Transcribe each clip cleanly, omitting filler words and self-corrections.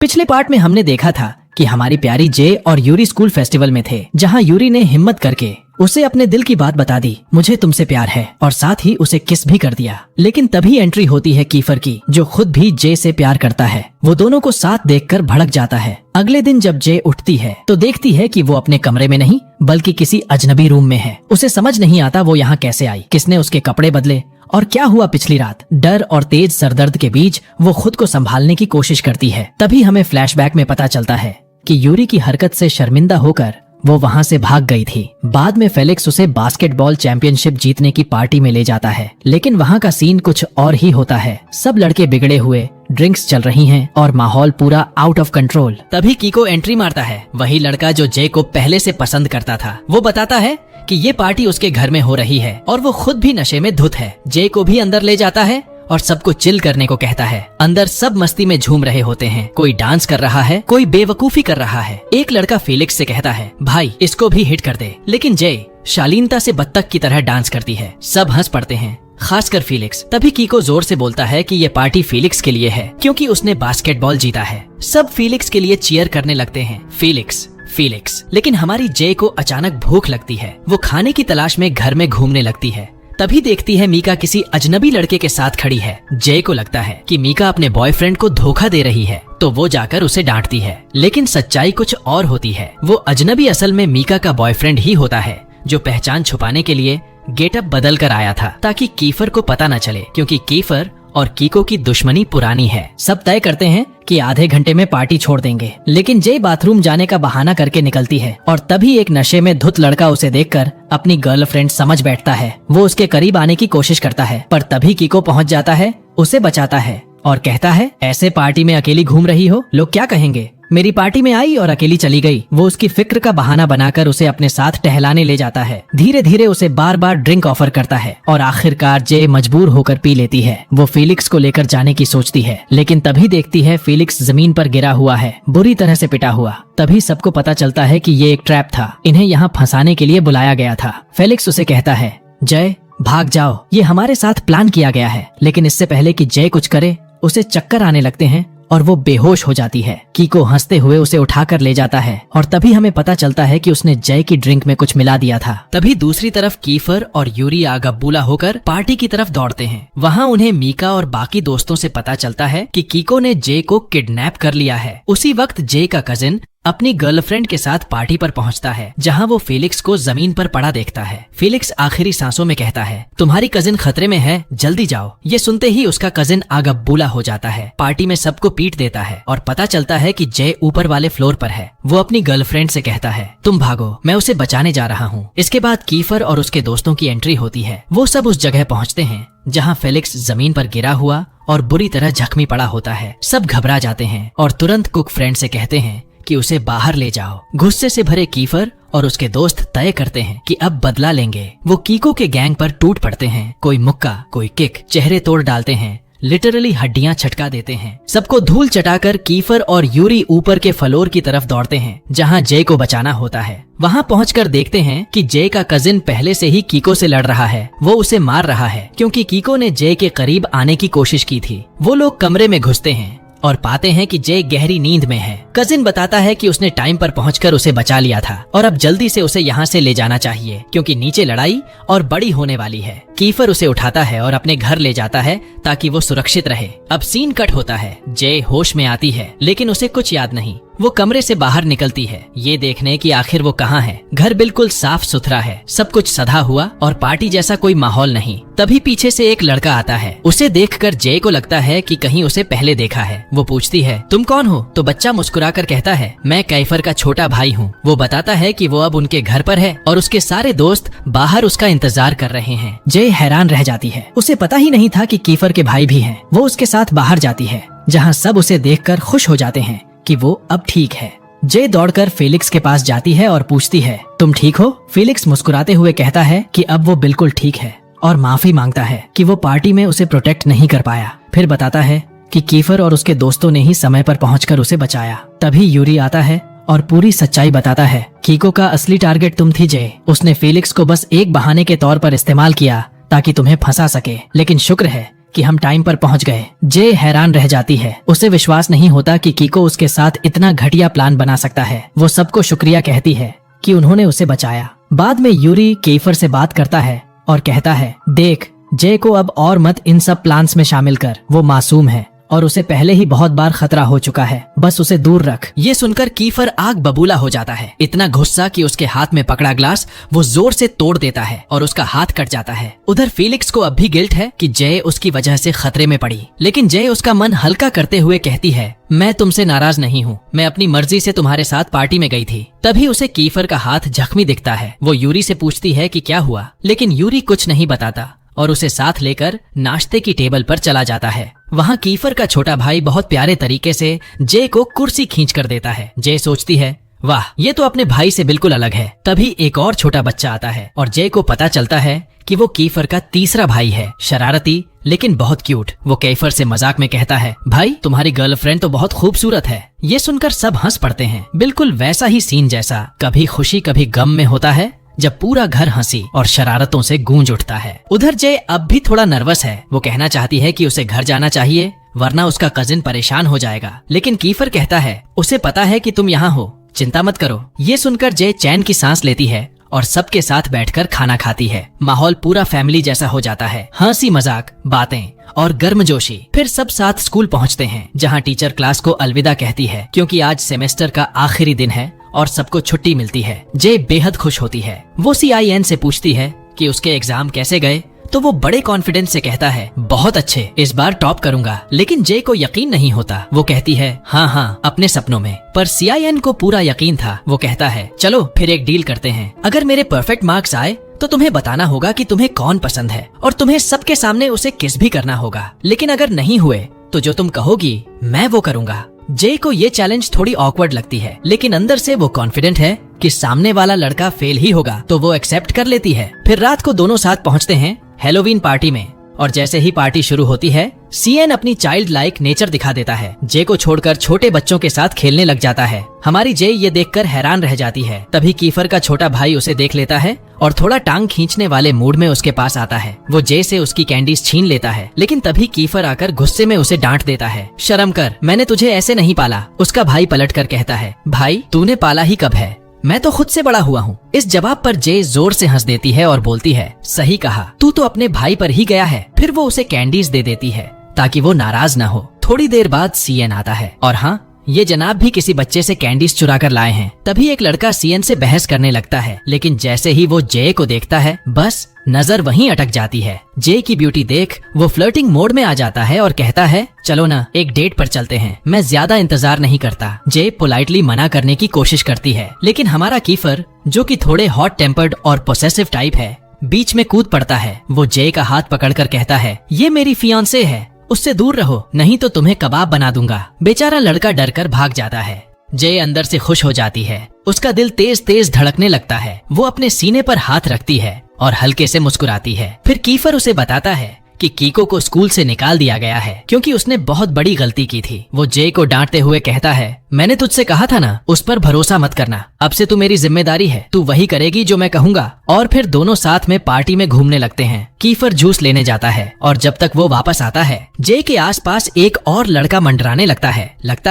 पिछले पार्ट में हमने देखा था कि हमारी प्यारी जे और यूरी स्कूल फेस्टिवल में थे, जहां यूरी ने हिम्मत करके उसे अपने दिल की बात बता दी, मुझे तुमसे प्यार है, और साथ ही उसे किस भी कर दिया। लेकिन तभी एंट्री होती है कीफर की, जो खुद भी जे से प्यार करता है। वो दोनों को साथ देखकर भड़क जाता है। अगले दिन जब जे उठती है तो देखती है कि वो अपने कमरे में नहीं बल्कि किसी अजनबी रूम में है। उसे समझ नहीं आता वो यहाँ कैसे आई, किसने उसके कपड़े बदले और क्या हुआ पिछली रात। डर और तेज सरदर्द के बीच वो खुद को संभालने की कोशिश करती है। तभी हमें फ्लैशबैक में पता चलता है कि यूरी की हरकत से शर्मिंदा होकर वो वहाँ से भाग गई थी। बाद में फेलिक्स उसे बास्केटबॉल चैंपियनशिप जीतने की पार्टी में ले जाता है, लेकिन वहाँ का सीन कुछ और ही होता है। सब लड़के बिगड़े हुए, ड्रिंक्स चल रही हैं और माहौल पूरा आउट ऑफ कंट्रोल। तभी कीको एंट्री मारता है, वही लड़का जो जे को पहले से पसंद करता था। वो बताता है कि ये पार्टी उसके घर में हो रही है और वो खुद भी नशे में धुत है। जे को भी अंदर ले जाता है और सबको चिल करने को कहता है। अंदर सब मस्ती में झूम रहे होते हैं, कोई डांस कर रहा है, कोई बेवकूफी कर रहा है। एक लड़का फेलिक्स से कहता है, भाई इसको भी हिट कर दे, लेकिन जय शालीनता से बत्तख की तरह डांस करती है। सब हंस पड़ते हैं, खासकर फेलिक्स। तभी कीको जोर से बोलता है कि ये पार्टी फेलिक्स के लिए है क्योंकि उसने बास्केटबॉल जीता है। सब फेलिक्स के लिए चीयर करने लगते हैं, फेलिक्स फेलिक्स। लेकिन हमारी जे को अचानक भूख लगती है। वो खाने की तलाश में घर में घूमने लगती है। तभी देखती है मीका किसी अजनबी लड़के के साथ खड़ी है। जे को लगता है कि मीका अपने बॉयफ्रेंड को धोखा दे रही है, तो वो जाकर उसे डांटती है। लेकिन सच्चाई कुछ और होती है। वो अजनबी असल में मीका का बॉयफ्रेंड ही होता है, जो पहचान छुपाने के लिए गेटअप बदल कर आया था ताकि कीफर को पता न चले, क्योंकि कीफर और कीको की दुश्मनी पुरानी है। सब तय करते हैं कि आधे घंटे में पार्टी छोड़ देंगे, लेकिन जे बाथरूम जाने का बहाना करके निकलती है और तभी एक नशे में धुत लड़का उसे देखकर अपनी गर्लफ्रेंड समझ बैठता है। वो उसके करीब आने की कोशिश करता है, पर तभी कीको पहुंच जाता है, उसे बचाता है और कहता है, ऐसे पार्टी में अकेली घूम रही हो, लोग क्या कहेंगे। मेरी पार्टी में आई और अकेली चली गई। वो उसकी फिक्र का बहाना बनाकर उसे अपने साथ टहलाने ले जाता है। धीरे धीरे उसे बार बार ड्रिंक ऑफर करता है और आखिरकार जे मजबूर होकर पी लेती है। वो फेलिक्स को लेकर जाने की सोचती है, लेकिन तभी देखती है फेलिक्स जमीन पर गिरा हुआ है, बुरी तरह से पिटा हुआ। तभी सबको पता चलता है कि ये एक ट्रैप था, इन्हें यहाँ फंसाने के लिए बुलाया गया था। फेलिक्स उसे कहता है, जय भाग जाओ, ये हमारे साथ प्लान किया गया है। लेकिन इससे पहले कि जय कुछ करे, उसे चक्कर आने लगते हैं और वो बेहोश हो जाती है। कीको हंसते हुए उसे उठाकर ले जाता है और तभी हमें पता चलता है कि उसने जय की ड्रिंक में कुछ मिला दिया था। तभी दूसरी तरफ कीफर और यूरी आगबूला होकर पार्टी की तरफ दौड़ते हैं। वहाँ उन्हें मीका और बाकी दोस्तों से पता चलता है कि कीको ने जे को किडनैप कर लिया है। उसी वक्त जे का कजिन अपनी गर्लफ्रेंड के साथ पार्टी पर पहुंचता है, जहां वो फेलिक्स को जमीन पर पड़ा देखता है। फेलिक्स आखिरी सांसों में कहता है, तुम्हारी कजिन खतरे में है, जल्दी जाओ। ये सुनते ही उसका कजिन आगबूला हो जाता है, पार्टी में सबको पीट देता है और पता चलता है कि जय ऊपर वाले फ्लोर पर है। वो अपनी गर्लफ्रेंड से कहता है, तुम भागो, मैं उसे बचाने जा रहा हूँ। इसके बाद कीफर और उसके दोस्तों की एंट्री होती है। वो सब उस जगह पहुँचते हैं जहाँ फेलिक्स जमीन पर गिरा हुआ और बुरी तरह जख्मी पड़ा होता है। सब घबरा जाते हैं और तुरंत कुक फ्रेंड से कहते हैं कि उसे बाहर ले जाओ। गुस्से से भरे कीफर और उसके दोस्त तय करते हैं कि अब बदला लेंगे। वो कीको के गैंग पर टूट पड़ते हैं, कोई मुक्का कोई किक, चेहरे तोड़ डालते हैं, लिटरली हड्डियां छटका देते हैं। सबको धूल चटाकर कीफर और यूरी ऊपर के फ्लोर की तरफ दौड़ते हैं, जहां जय को बचाना होता है। वहां पहुंचकर देखते हैं कि जय का कजिन पहले से ही कीको से लड़ रहा है। वो उसे मार रहा है क्योंकि कीको ने जय के करीब आने की कोशिश की थी। वो लोग कमरे में घुसते हैं और पाते हैं कि जय गहरी नींद में है। कजिन बताता है कि उसने टाइम पर पहुंचकर उसे बचा लिया था और अब जल्दी से उसे यहाँ से ले जाना चाहिए क्योंकि नीचे लड़ाई और बड़ी होने वाली है। कीफर उसे उठाता है और अपने घर ले जाता है ताकि वो सुरक्षित रहे। अब सीन कट होता है। जय होश में आती है लेकिन उसे कुछ याद नहीं। वो कमरे से बाहर निकलती है, ये देखने कि आखिर वो कहाँ है। घर बिल्कुल साफ सुथरा है, सब कुछ सधा हुआ और पार्टी जैसा कोई माहौल नहीं। तभी पीछे से एक लड़का आता है। उसे देखकर जय को लगता है कि कहीं उसे पहले देखा है। वो पूछती है, तुम कौन हो? तो बच्चा मुस्कुराकर कहता है, मैं कैफर का छोटा भाई हूँ। वो बताता है कि वो अब उनके घर पर है और उसके सारे दोस्त बाहर उसका इंतजार कर रहे हैं। जय हैरान रह जाती है, उसे पता ही नहीं था कि कीफर के भाई भी हैं। वो उसके साथ बाहर जाती है, जहाँ सब उसे देखकर खुश हो जाते हैं कि वो अब ठीक है। जे दौड़कर फेलिक्स के पास जाती है और पूछती है, तुम ठीक हो? फेलिक्स मुस्कुराते हुए कहता है कि अब वो बिल्कुल ठीक है और माफी मांगता है कि वो पार्टी में उसे प्रोटेक्ट नहीं कर पाया। फिर बताता है कि कीफर और उसके दोस्तों ने ही समय पर पहुंचकर उसे बचाया। तभी यूरी आता है और पूरी सच्चाई बताता है। कीको का असली टारगेट तुम थी जय। उसने फेलिक्स को बस एक बहाने के तौर पर इस्तेमाल किया ताकि तुम्हें फंसा सके, लेकिन शुक्र है कि हम टाइम पर पहुंच गए। जे हैरान रह जाती है, उसे विश्वास नहीं होता कि कीको उसके साथ इतना घटिया प्लान बना सकता है। वो सबको शुक्रिया कहती है कि उन्होंने उसे बचाया। बाद में यूरी कीफर से बात करता है और कहता है, देख जे को अब और मत इन सब प्लान्स में शामिल कर, वो मासूम है और उसे पहले ही बहुत बार खतरा हो चुका है, बस उसे दूर रख। ये सुनकर कीफर आग बबूला हो जाता है, इतना गुस्सा कि उसके हाथ में पकड़ा ग्लास वो जोर से तोड़ देता है और उसका हाथ कट जाता है। उधर फीलिक्स को अब भी गिल्ट है कि जय उसकी वजह से खतरे में पड़ी, लेकिन जय उसका मन हल्का करते हुए कहती है, मैं तुमसे नाराज नहीं हूँ, मैं अपनी मर्जी से तुम्हारे साथ पार्टी में गई थी। तभी उसे कीफर का हाथ जख्मी दिखता है। वो यूरी से पूछती है कि क्या हुआ, लेकिन यूरी कुछ नहीं बताता और उसे साथ लेकर नाश्ते की टेबल पर चला जाता है। वहाँ कीफर का छोटा भाई बहुत प्यारे तरीके से जे को कुर्सी खींच कर देता है। जे सोचती है, वाह ये तो अपने भाई से बिल्कुल अलग है। तभी एक और छोटा बच्चा आता है और जे को पता चलता है कि वो कीफर का तीसरा भाई है, शरारती लेकिन बहुत क्यूट। वो कीफर से मजाक में कहता है, भाई तुम्हारी गर्लफ्रेंड तो बहुत खूबसूरत है। ये सुनकर सब हंस पड़ते हैं, बिल्कुल वैसा ही सीन जैसा कभी खुशी कभी गम में होता है, जब पूरा घर हंसी और शरारतों से गूंज उठता है। उधर जय अब भी थोड़ा नर्वस है। वो कहना चाहती है कि उसे घर जाना चाहिए वरना उसका कजिन परेशान हो जाएगा, लेकिन कीफर कहता है, उसे पता है कि तुम यहाँ हो, चिंता मत करो। ये सुनकर जय चैन की सांस लेती है और सबके साथ बैठकर खाना खाती है। माहौल पूरा फैमिली जैसा हो जाता है, हंसी मजाक, बातें और गर्मजोशी। फिर सब साथ स्कूल पहुँचते हैं, जहाँ टीचर क्लास को अलविदा कहती है क्योंकि आज सेमेस्टर का आखिरी दिन है और सबको छुट्टी मिलती है। जे बेहद खुश होती है। वो CIN से पूछती है कि उसके एग्जाम कैसे गए, तो वो बड़े कॉन्फिडेंस से कहता है, बहुत अच्छे, इस बार टॉप करूंगा। लेकिन जे को यकीन नहीं होता। वो कहती है, हाँ अपने सपनों में। पर CIN को पूरा यकीन था। वो कहता है, चलो फिर एक डील करते हैं, अगर मेरे परफेक्ट मार्क्स आए तो तुम्हें बताना होगा कि तुम्हें कौन पसंद है और तुम्हें सबके सामने उसे किस भी करना होगा, लेकिन अगर नहीं हुए तो जो तुम कहोगी मैं वो करूंगा। जे को ये चैलेंज थोड़ी ऑकवर्ड लगती है, लेकिन अंदर से वो कॉन्फिडेंट है कि सामने वाला लड़का फेल ही होगा, तो वो एक्सेप्ट कर लेती है। फिर रात को दोनों साथ पहुंचते हैं हैलोवीन पार्टी में और जैसे ही पार्टी शुरू होती है CN अपनी चाइल्ड लाइक नेचर दिखा देता है। जे को छोड़कर छोटे बच्चों के साथ खेलने लग जाता है। हमारी जे ये देखकर हैरान रह जाती है। तभी कीफर का छोटा भाई उसे देख लेता है और थोड़ा टांग खींचने वाले मूड में उसके पास आता है। वो जे से उसकी कैंडीज छीन लेता है, लेकिन तभी कीफर आकर गुस्से में उसे डांट देता है, शर्म कर, मैंने तुझे ऐसे नहीं पाला। उसका भाई पलट कर कहता है, भाई तूने पाला ही कब है, मैं तो खुद से बड़ा हुआ हूँ। इस जवाब पर जे जोर से हंस देती है और बोलती है, सही कहा, तू तो अपने भाई पर ही गया है। फिर वो उसे कैंडीज दे देती है ताकि वो नाराज ना हो। थोड़ी देर बाद CN आता है और हाँ, ये जनाब भी किसी बच्चे से कैंडीज चुरा कर लाए हैं। तभी एक लड़का CN से बहस करने लगता है, लेकिन जैसे ही वो जे को देखता है बस नजर वहीं अटक जाती है। जे की ब्यूटी देख वो फ्लर्टिंग मोड में आ जाता है और कहता है, चलो ना एक डेट पर चलते हैं, मैं ज्यादा इंतजार नहीं करता। जे पोलाइटली मना करने की कोशिश करती है, लेकिन हमारा कीफर जो कि थोड़े हॉट टेम्पर्ड और पोसेसिव टाइप है, बीच में कूद पड़ता है। वो जे का हाथ पकड़कर कहता है, ये मेरी फियांसे है, उससे दूर रहो नहीं तो तुम्हें कबाब बना दूंगा। बेचारा लड़का डरकर भाग जाता है। जे अंदर से खुश हो जाती है, उसका दिल तेज तेज धड़कने लगता है। वो अपने सीने पर हाथ रखती है और हल्के से मुस्कुराती है। फिर कीफर उसे बताता है कि कीको को स्कूल से निकाल दिया गया है क्योंकि उसने बहुत बड़ी गलती की थी। वो जे को डांटते हुए कहता है, मैंने तुझसे कहा था ना, उस पर भरोसा मत करना, अब से तू मेरी जिम्मेदारी है, तू वही करेगी जो मैं कहूंगा। और फिर दोनों साथ में पार्टी में घूमने लगते हैं। कीफर जूस लेने जाता है और जब तक वो वापस आता है जे के आसपास एक और लड़का मंडराने लगता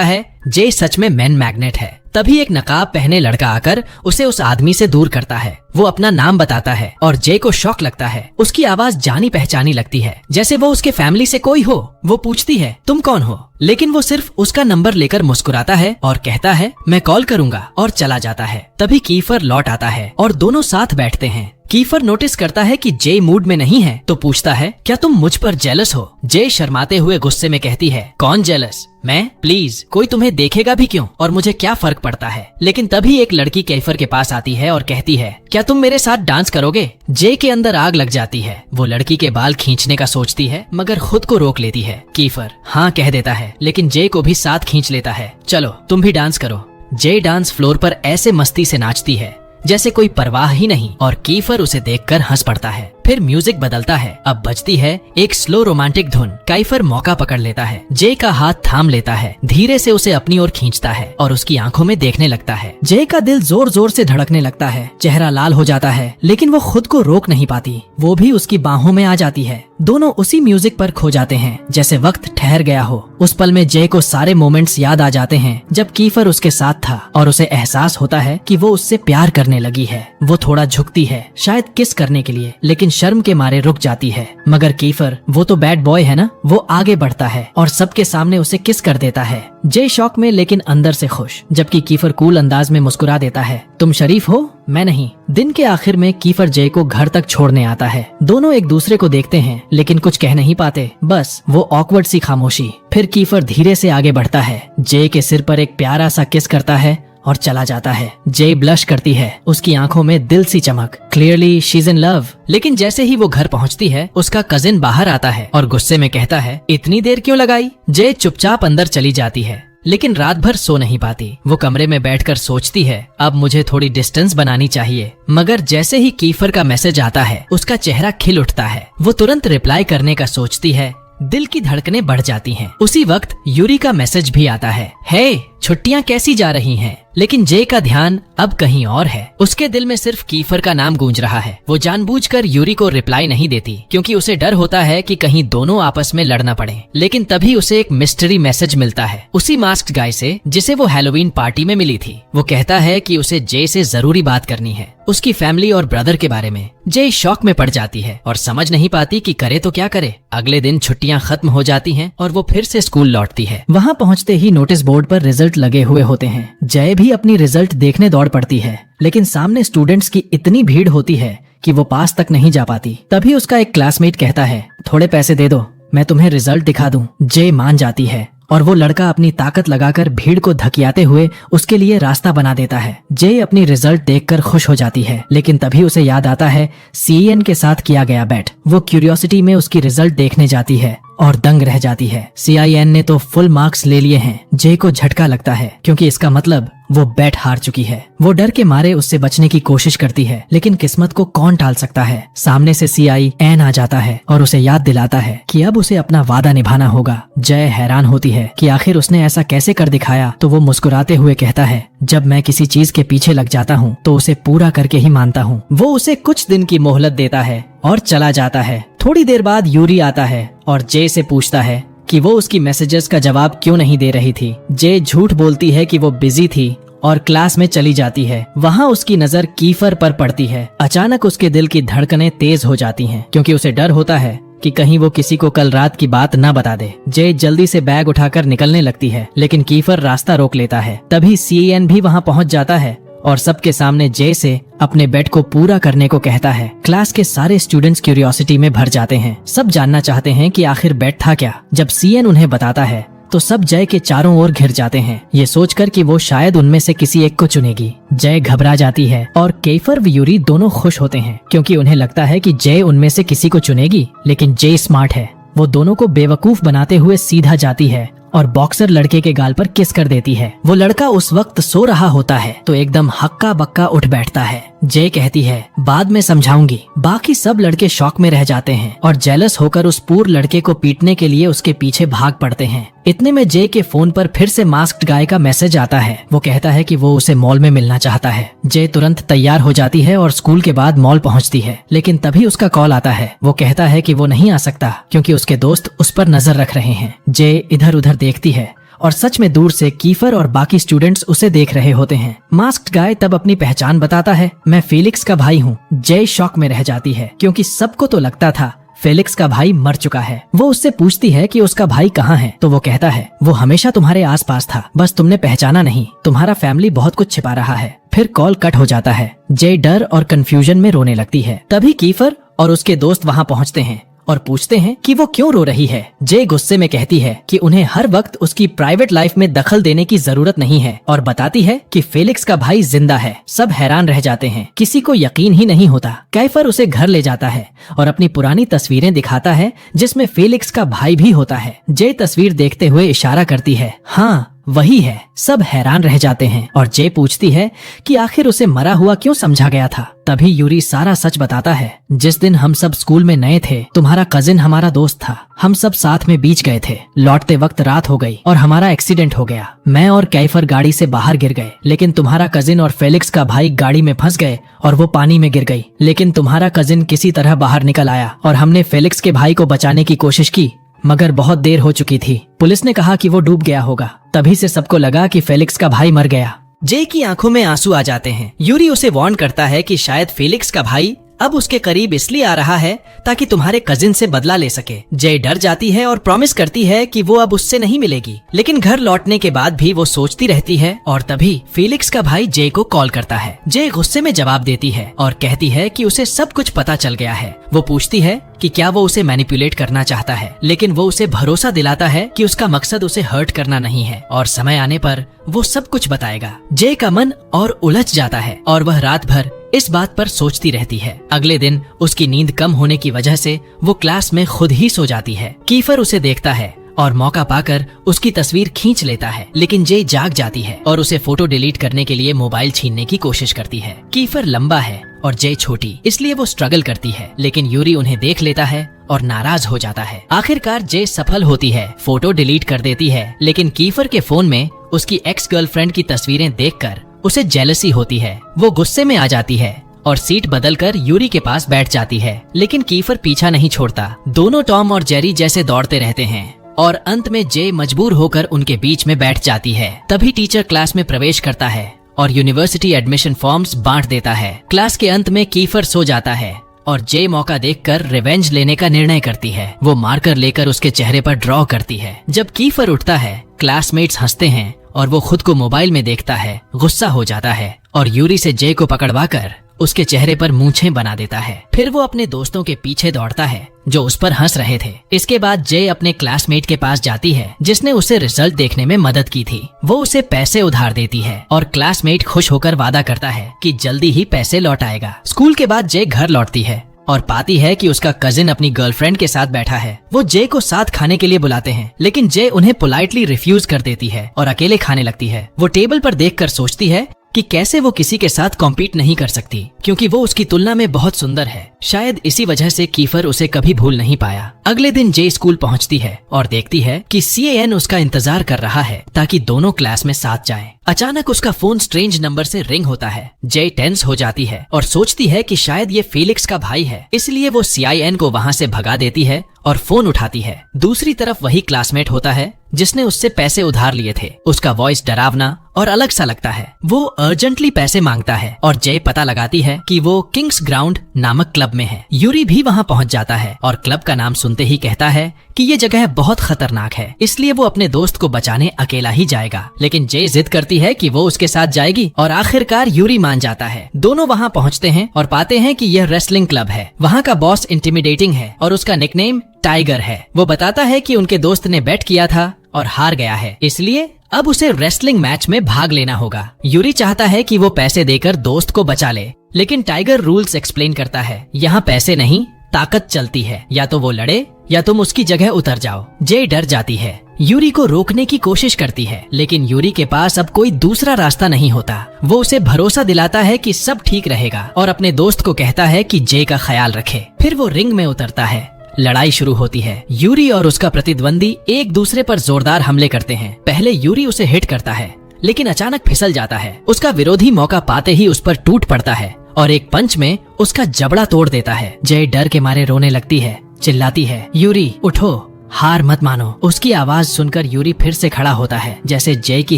है जे सच में मैन मैग्नेट है। तभी एक नकाब पहने लड़का आकर उसे उस आदमी से दूर करता है। वो अपना नाम बताता है और जे को शॉक लगता है। उसकी आवाज जानी पहचानी लगती है, जैसे वो उसके फैमिली से कोई हो। वो पूछती है, तुम कौन हो, लेकिन वो सिर्फ उसका नंबर लेकर मुस्कुराता है और कहता है, मैं कॉल करूंगा, और चला जाता है। तभी कीफर लौट आता है और दोनों साथ बैठते हैं। कीफर नोटिस करता है कि जे मूड में नहीं है, तो पूछता है, क्या तुम मुझ पर जेलस हो? जे शर्माते हुए गुस्से में कहती है, कौन जेलस? मैं? प्लीज, कोई तुम्हें देखेगा भी क्यों, और मुझे क्या फर्क पड़ता है। लेकिन तभी एक लड़की कीफर के पास आती है और कहती है, क्या तुम मेरे साथ डांस करोगे? जे के अंदर आग लग जाती है। वो लड़की के बाल खींचने का सोचती है मगर खुद को रोक लेती है। कीफर हाँ कह देता है, लेकिन जे को भी साथ खींच लेता है। चलो तुम भी डांस करो। जे डांस फ्लोर पर ऐसे मस्ती से नाचती है जैसे कोई परवाह ही नहीं, और कीफर उसे देखकर हंस पड़ता है। फिर फिर म्यूजिक बदलता है। अब बजती है एक स्लो रोमांटिक धुन। काइफर मौका पकड़ लेता है, जे का हाथ थाम लेता है, धीरे से उसे अपनी ओर खींचता है और उसकी आंखों में देखने लगता है। जे का दिल जोर जोर से धड़कने लगता है, चेहरा लाल हो जाता है, लेकिन वो खुद को रोक नहीं पाती। वो भी उसकी बाहों में आ जाती है। दोनों उसी म्यूजिक पर खो जाते हैं जैसे वक्त ठहर गया हो। उस पल में जे को सारे मोमेंट्स याद आ जाते हैं जब कीफर उसके साथ था और उसे एहसास होता है कि वो उससे प्यार करने लगी है। वो थोड़ा झुकती है, शायद किस करने के लिए, लेकिन शर्म के मारे रुक जाती है। मगर कीफर, वो तो बैड बॉय है ना, वो आगे बढ़ता है और सबके सामने उसे किस कर देता है। जे शॉक में लेकिन अंदर से खुश, जबकि कीफर कूल अंदाज में मुस्कुरा देता है। तुम शरीफ हो, मैं नहीं। दिन के आखिर में कीफर जे को घर तक छोड़ने आता है। दोनों एक दूसरे को देखते हैं लेकिन कुछ कह नहीं पाते, बस वो ऑकवर्ड सी खामोशी। फिर कीफर धीरे से आगे बढ़ता है, जे के सिर पर एक प्यारा सा किस करता है और चला जाता है। जे ब्लश करती है, उसकी आंखों में दिल सी चमक। Clearly she is in love. लेकिन जैसे ही वो घर पहुंचती है, उसका कजिन बाहर आता है और गुस्से में कहता है, इतनी देर क्यों लगाई? जे चुपचाप अंदर चली जाती है, लेकिन रात भर सो नहीं पाती। वो कमरे में बैठकर सोचती है, अब मुझे थोड़ी डिस्टेंस बनानी चाहिए। मगर जैसे ही कीफर का मैसेज आता है, उसका चेहरा खिल उठता है। वो तुरंत रिप्लाई करने का सोचती है, दिल की धड़कनें बढ़ जाती हैं। उसी वक्त यूरी का मैसेज भी आता है, हे छुट्टियां कैसी जा रही हैं? लेकिन जे का ध्यान अब कहीं और है। उसके दिल में सिर्फ कीफर का नाम गूंज रहा है। वो जानबूझकर यूरी को रिप्लाई नहीं देती क्योंकि उसे डर होता है कि कहीं दोनों आपस में लड़ना पड़े। लेकिन तभी उसे एक मिस्ट्री मैसेज मिलता है, उसी मास्क्ड गाय से जिसे वो हैलोवीन पार्टी में मिली थी। वो कहता है कि उसे जे से जरूरी बात करनी है, उसकी फैमिली और ब्रदर के बारे में। जे शॉक में पड़ जाती है और समझ नहीं पाती कि करे तो क्या करे। अगले दिन छुट्टियां खत्म हो जाती हैं और वो फिर से स्कूल लौटती है। वहाँ पहुँचते ही नोटिस बोर्ड पर रिजल्ट लगे हुए होते हैं। जय भी अपनी रिजल्ट देखने दौड़ पड़ती है, लेकिन सामने स्टूडेंट्स की इतनी भीड़ होती है कि वो पास तक नहीं जा पाती। तभी उसका एक क्लासमेट कहता है, थोड़े पैसे दे दो, मैं तुम्हें रिजल्ट दिखा दूं। जे मान जाती है और वो लड़का अपनी ताकत लगाकर भीड़ को धकियाते हुए उसके लिए रास्ता बना देता है। जे अपनी रिजल्ट देखकर खुश हो जाती है, लेकिन तभी उसे याद आता है सीएन के साथ किया गया बैट। वो क्यूरियोसिटी में उसकी रिजल्ट देखने जाती है और दंग रह जाती है। CIN ने तो फुल मार्क्स ले लिए हैं। जे को झटका लगता है क्योंकि इसका मतलब वो बैट हार चुकी है। वो डर के मारे उससे बचने की कोशिश करती है, लेकिन किस्मत को कौन टाल सकता है। सामने से CIN आ जाता है और उसे याद दिलाता है कि अब उसे अपना वादा निभाना होगा। जय हैरान होती है कि आखिर उसने ऐसा कैसे कर दिखाया, तो वो मुस्कुराते हुए कहता है, जब मैं किसी चीज के पीछे लग जाता हूँ तो उसे पूरा करके ही मानता हूँ। वो उसे कुछ दिन की मोहलत देता है और चला जाता है। थोड़ी देर बाद यूरी आता है और जे से पूछता है कि वो उसकी मैसेजेस का जवाब क्यों नहीं दे रही थी। जे झूठ बोलती है कि वो बिजी थी और क्लास में चली जाती है। वहाँ उसकी नजर कीफर पर पड़ती है। अचानक उसके दिल की धड़कनें तेज हो जाती हैं क्योंकि उसे डर होता है कि कहीं वो किसी को कल रात की बात न बता दे। जे जल्दी से बैग उठाकर निकलने लगती है, लेकिन कीफर रास्ता रोक लेता है। तभी CN भी वहाँ पहुँच जाता है और सबके सामने जे से अपने बेट को पूरा करने को कहता है। क्लास के सारे स्टूडेंट्स क्यूरियोसिटी में भर जाते हैं। सब जानना चाहते हैं कि आखिर बेट था क्या। जब CN उन्हें बताता है तो सब जय के चारों ओर घिर जाते हैं, ये सोचकर कि वो शायद उनमें से किसी एक को चुनेगी। जय घबरा जाती है और कीफर व यूरी दोनों खुश होते हैं क्योंकि उन्हें लगता है कि जय उनमें से किसी को चुनेगी। लेकिन जय स्मार्ट है, वो दोनों को बेवकूफ बनाते हुए सीधा जाती है और बॉक्सर लड़के के गाल पर किस कर देती है। वो लड़का उस वक्त सो रहा होता है तो एकदम हक्का बक्का उठ बैठता है। जे कहती है, बाद में समझाऊंगी। बाकी सब लड़के शॉक में रह जाते हैं और जेलस होकर उस पूर लड़के को पीटने के लिए उसके पीछे भाग पड़ते हैं। इतने में जे के फोन पर फिर से मास्क्ड गाय का मैसेज आता है। वो कहता है कि वो उसे मॉल में मिलना चाहता है। जे तुरंत तैयार हो जाती है और स्कूल के बाद मॉल पहुंचती है, लेकिन तभी उसका कॉल आता है। वो कहता है कि वो नहीं आ सकता क्योंकि उसके दोस्त उस पर नजर रख रहे हैं। जे इधर उधर देखती है और सच में दूर से कीफर और बाकी स्टूडेंट्स उसे देख रहे होते हैं। मास्क्ड गाय तब अपनी पहचान बताता है, मैं फेलिक्स का भाई हूँ। जय शॉक में रह जाती है क्योंकि सबको तो लगता था फेलिक्स का भाई मर चुका है। वो उससे पूछती है कि उसका भाई कहाँ है, तो वो कहता है, वो हमेशा तुम्हारे आसपास था, बस तुमने पहचाना नहीं। तुम्हारा फैमिली बहुत कुछ छिपा रहा है। फिर कॉल कट हो जाता है। जय डर और कंफ्यूजन में रोने लगती है। तभी कीफर और उसके दोस्त वहाँ पहुँचते हैं और पूछते हैं कि वो क्यों रो रही है। जे गुस्से में कहती है कि उन्हें हर वक्त उसकी प्राइवेट लाइफ में दखल देने की जरूरत नहीं है और बताती है कि फेलिक्स का भाई जिंदा है। सब हैरान रह जाते हैं, किसी को यकीन ही नहीं होता। कैफर उसे घर ले जाता है और अपनी पुरानी तस्वीरें दिखाता है जिसमें फेलिक्स का भाई भी होता है। जे तस्वीर देखते हुए इशारा करती है, हाँ वही है। सब हैरान रह जाते हैं और जे पूछती है कि आखिर उसे मरा हुआ क्यों समझा गया था। तभी यूरी सारा सच बताता है। जिस दिन हम सब स्कूल में नए थे, तुम्हारा कजिन हमारा दोस्त था। हम सब साथ में बीच गए थे। लौटते वक्त रात हो गई और हमारा एक्सीडेंट हो गया। मैं और कैफर गाड़ी से बाहर गिर गए, लेकिन तुम्हारा कजिन और फेलिक्स का भाई गाड़ी में फंस गए और वो पानी में गिर गई। लेकिन तुम्हारा कजिन किसी तरह बाहर निकल आया और हमने फेलिक्स के भाई को बचाने की कोशिश की, मगर बहुत देर हो चुकी थी। पुलिस ने कहा कि वो डूब गया होगा। तभी से सबको लगा कि फेलिक्स का भाई मर गया। जे की आंखों में आंसू आ जाते हैं। यूरी उसे वार्न करता है कि शायद फेलिक्स का भाई अब उसके करीब इसलिए आ रहा है ताकि तुम्हारे कजिन से बदला ले सके। जे डर जाती है और प्रॉमिस करती है कि वो अब उससे नहीं मिलेगी। लेकिन घर लौटने के बाद भी वो सोचती रहती है और तभी फेलिक्स का भाई जे को कॉल करता है। जे गुस्से में जवाब देती है और कहती है कि उसे सब कुछ पता चल गया है। वो पूछती है कि क्या वो उसे मैनिपुलेट करना चाहता है, लेकिन वो उसे भरोसा दिलाता है कि उसका मकसद उसे हर्ट करना नहीं है और समय आने पर वो सब कुछ बताएगा। जे का मन और उलझ जाता है और वह रात भर इस बात पर सोचती रहती है। अगले दिन उसकी नींद कम होने की वजह से वो क्लास में खुद ही सो जाती है। कीफर उसे देखता है और मौका पाकर उसकी तस्वीर खींच लेता है, लेकिन जे जाग जाती है और उसे फोटो डिलीट करने के लिए मोबाइल छीनने की कोशिश करती है। कीफर लंबा है और जे छोटी, इसलिए वो स्ट्रगल करती है, लेकिन यूरी उन्हें देख लेता है और नाराज हो जाता है। आखिरकार जे सफल होती है, फोटो डिलीट कर देती है, लेकिन कीफर के फोन में उसकी एक्स गर्लफ्रेंड की तस्वीरें देखकर उसे जेलसी होती है। वो गुस्से में आ जाती है और सीट बदलकर यूरी के पास बैठ जाती है, लेकिन कीफर पीछा नहीं छोड़ता। दोनों टॉम और जेरी जैसे दौड़ते रहते हैं और अंत में जे मजबूर होकर उनके बीच में बैठ जाती है। तभी टीचर क्लास में प्रवेश करता है और यूनिवर्सिटी एडमिशन फॉर्म्स बांट देता है। क्लास के अंत में कीफर सो जाता है और जे मौका देखकर रिवेंज लेने का निर्णय करती है। वो मार्कर लेकर उसके चेहरे पर ड्रॉ करती है। जब कीफर उठता है, क्लासमेट्स हंसते हैं और वो खुद को मोबाइल में देखता है। गुस्सा हो जाता है और यूरी से जे को पकड़वाकर उसके चेहरे पर मूंछें बना देता है। फिर वो अपने दोस्तों के पीछे दौड़ता है जो उस पर हंस रहे थे। इसके बाद जे अपने क्लासमेट के पास जाती है जिसने उसे रिजल्ट देखने में मदद की थी। वो उसे पैसे उधार देती है और क्लासमेट खुश होकर वादा करता है कि जल्दी ही पैसे लौटाएगा। स्कूल के बाद जे घर लौटती है और पाती है कि उसका कजिन अपनी गर्लफ्रेंड के साथ बैठा है। वो जे को साथ खाने के लिए बुलाते हैं, लेकिन जे उन्हें पोलाइटली रिफ्यूज कर देती है और अकेले खाने लगती है। वो टेबल पर देखकर सोचती है कि कैसे वो किसी के साथ कॉम्पीट नहीं कर सकती, क्योंकि वो उसकी तुलना में बहुत सुंदर है। शायद इसी वजह से कीफर उसे कभी भूल नहीं पाया। अगले दिन जे स्कूल पहुंचती है और देखती है कि CAN उसका इंतजार कर रहा है ताकि दोनों क्लास में साथ जाएं। अचानक उसका फोन स्ट्रेंज नंबर से रिंग होता है। जे टेंस हो जाती है और सोचती है कि शायद ये फेलिक्स का भाई है, इसलिए वो CIN को वहाँ से भगा देती है और फोन उठाती है। दूसरी तरफ वही क्लासमेट होता है जिसने उससे पैसे उधार लिए थे। उसका वॉइस डरावना और अलग सा लगता है। वो अर्जेंटली पैसे मांगता है और जे पता लगाती है कि वो किंग्स ग्राउंड नामक क्लब में है। यूरी भी वहाँ पहुँच जाता है और क्लब का नाम सुनते ही कहता है कि ये जगह बहुत खतरनाक है, इसलिए वो अपने दोस्त को बचाने अकेला ही जाएगा। लेकिन जे जिद करती है कि वो उसके साथ जाएगी और आखिरकार यूरी मान जाता है। दोनों वहाँ पहुँचते हैं और पाते हैं कि यह रेसलिंग क्लब है। वहाँ का बॉस इंटिमिडेटिंग है और उसका निकनेम टाइगर है। वो बताता है कि उनके दोस्त ने बेट किया था और हार गया है, इसलिए अब उसे रेसलिंग मैच में भाग लेना होगा। यूरी चाहता है कि वो पैसे देकर दोस्त को बचा ले, लेकिन टाइगर रूल्स एक्सप्लेन करता है। यहाँ पैसे नहीं, ताकत चलती है, या तो वो लड़े या तुम उसकी जगह उतर जाओ। जे डर जाती है, यूरी को रोकने की कोशिश करती है, लेकिन यूरी के पास अब कोई दूसरा रास्ता नहीं होता। वो उसे भरोसा दिलाता है कि सब ठीक रहेगा और अपने दोस्त को कहता है कि जे का ख्याल रखे। फिर वो रिंग में उतरता है। लड़ाई शुरू होती है। यूरी और उसका प्रतिद्वंदी एक दूसरे पर जोरदार हमले करते हैं। पहले यूरी उसे हिट करता है, लेकिन अचानक फिसल जाता है। उसका विरोधी मौका पाते ही उस पर टूट पड़ता है और एक पंच में उसका जबड़ा तोड़ देता है। जय डर के मारे रोने लगती है, चिल्लाती है, यूरी उठो, हार मत मानो। उसकी आवाज सुनकर यूरी फिर से खड़ा होता है, जैसे जय की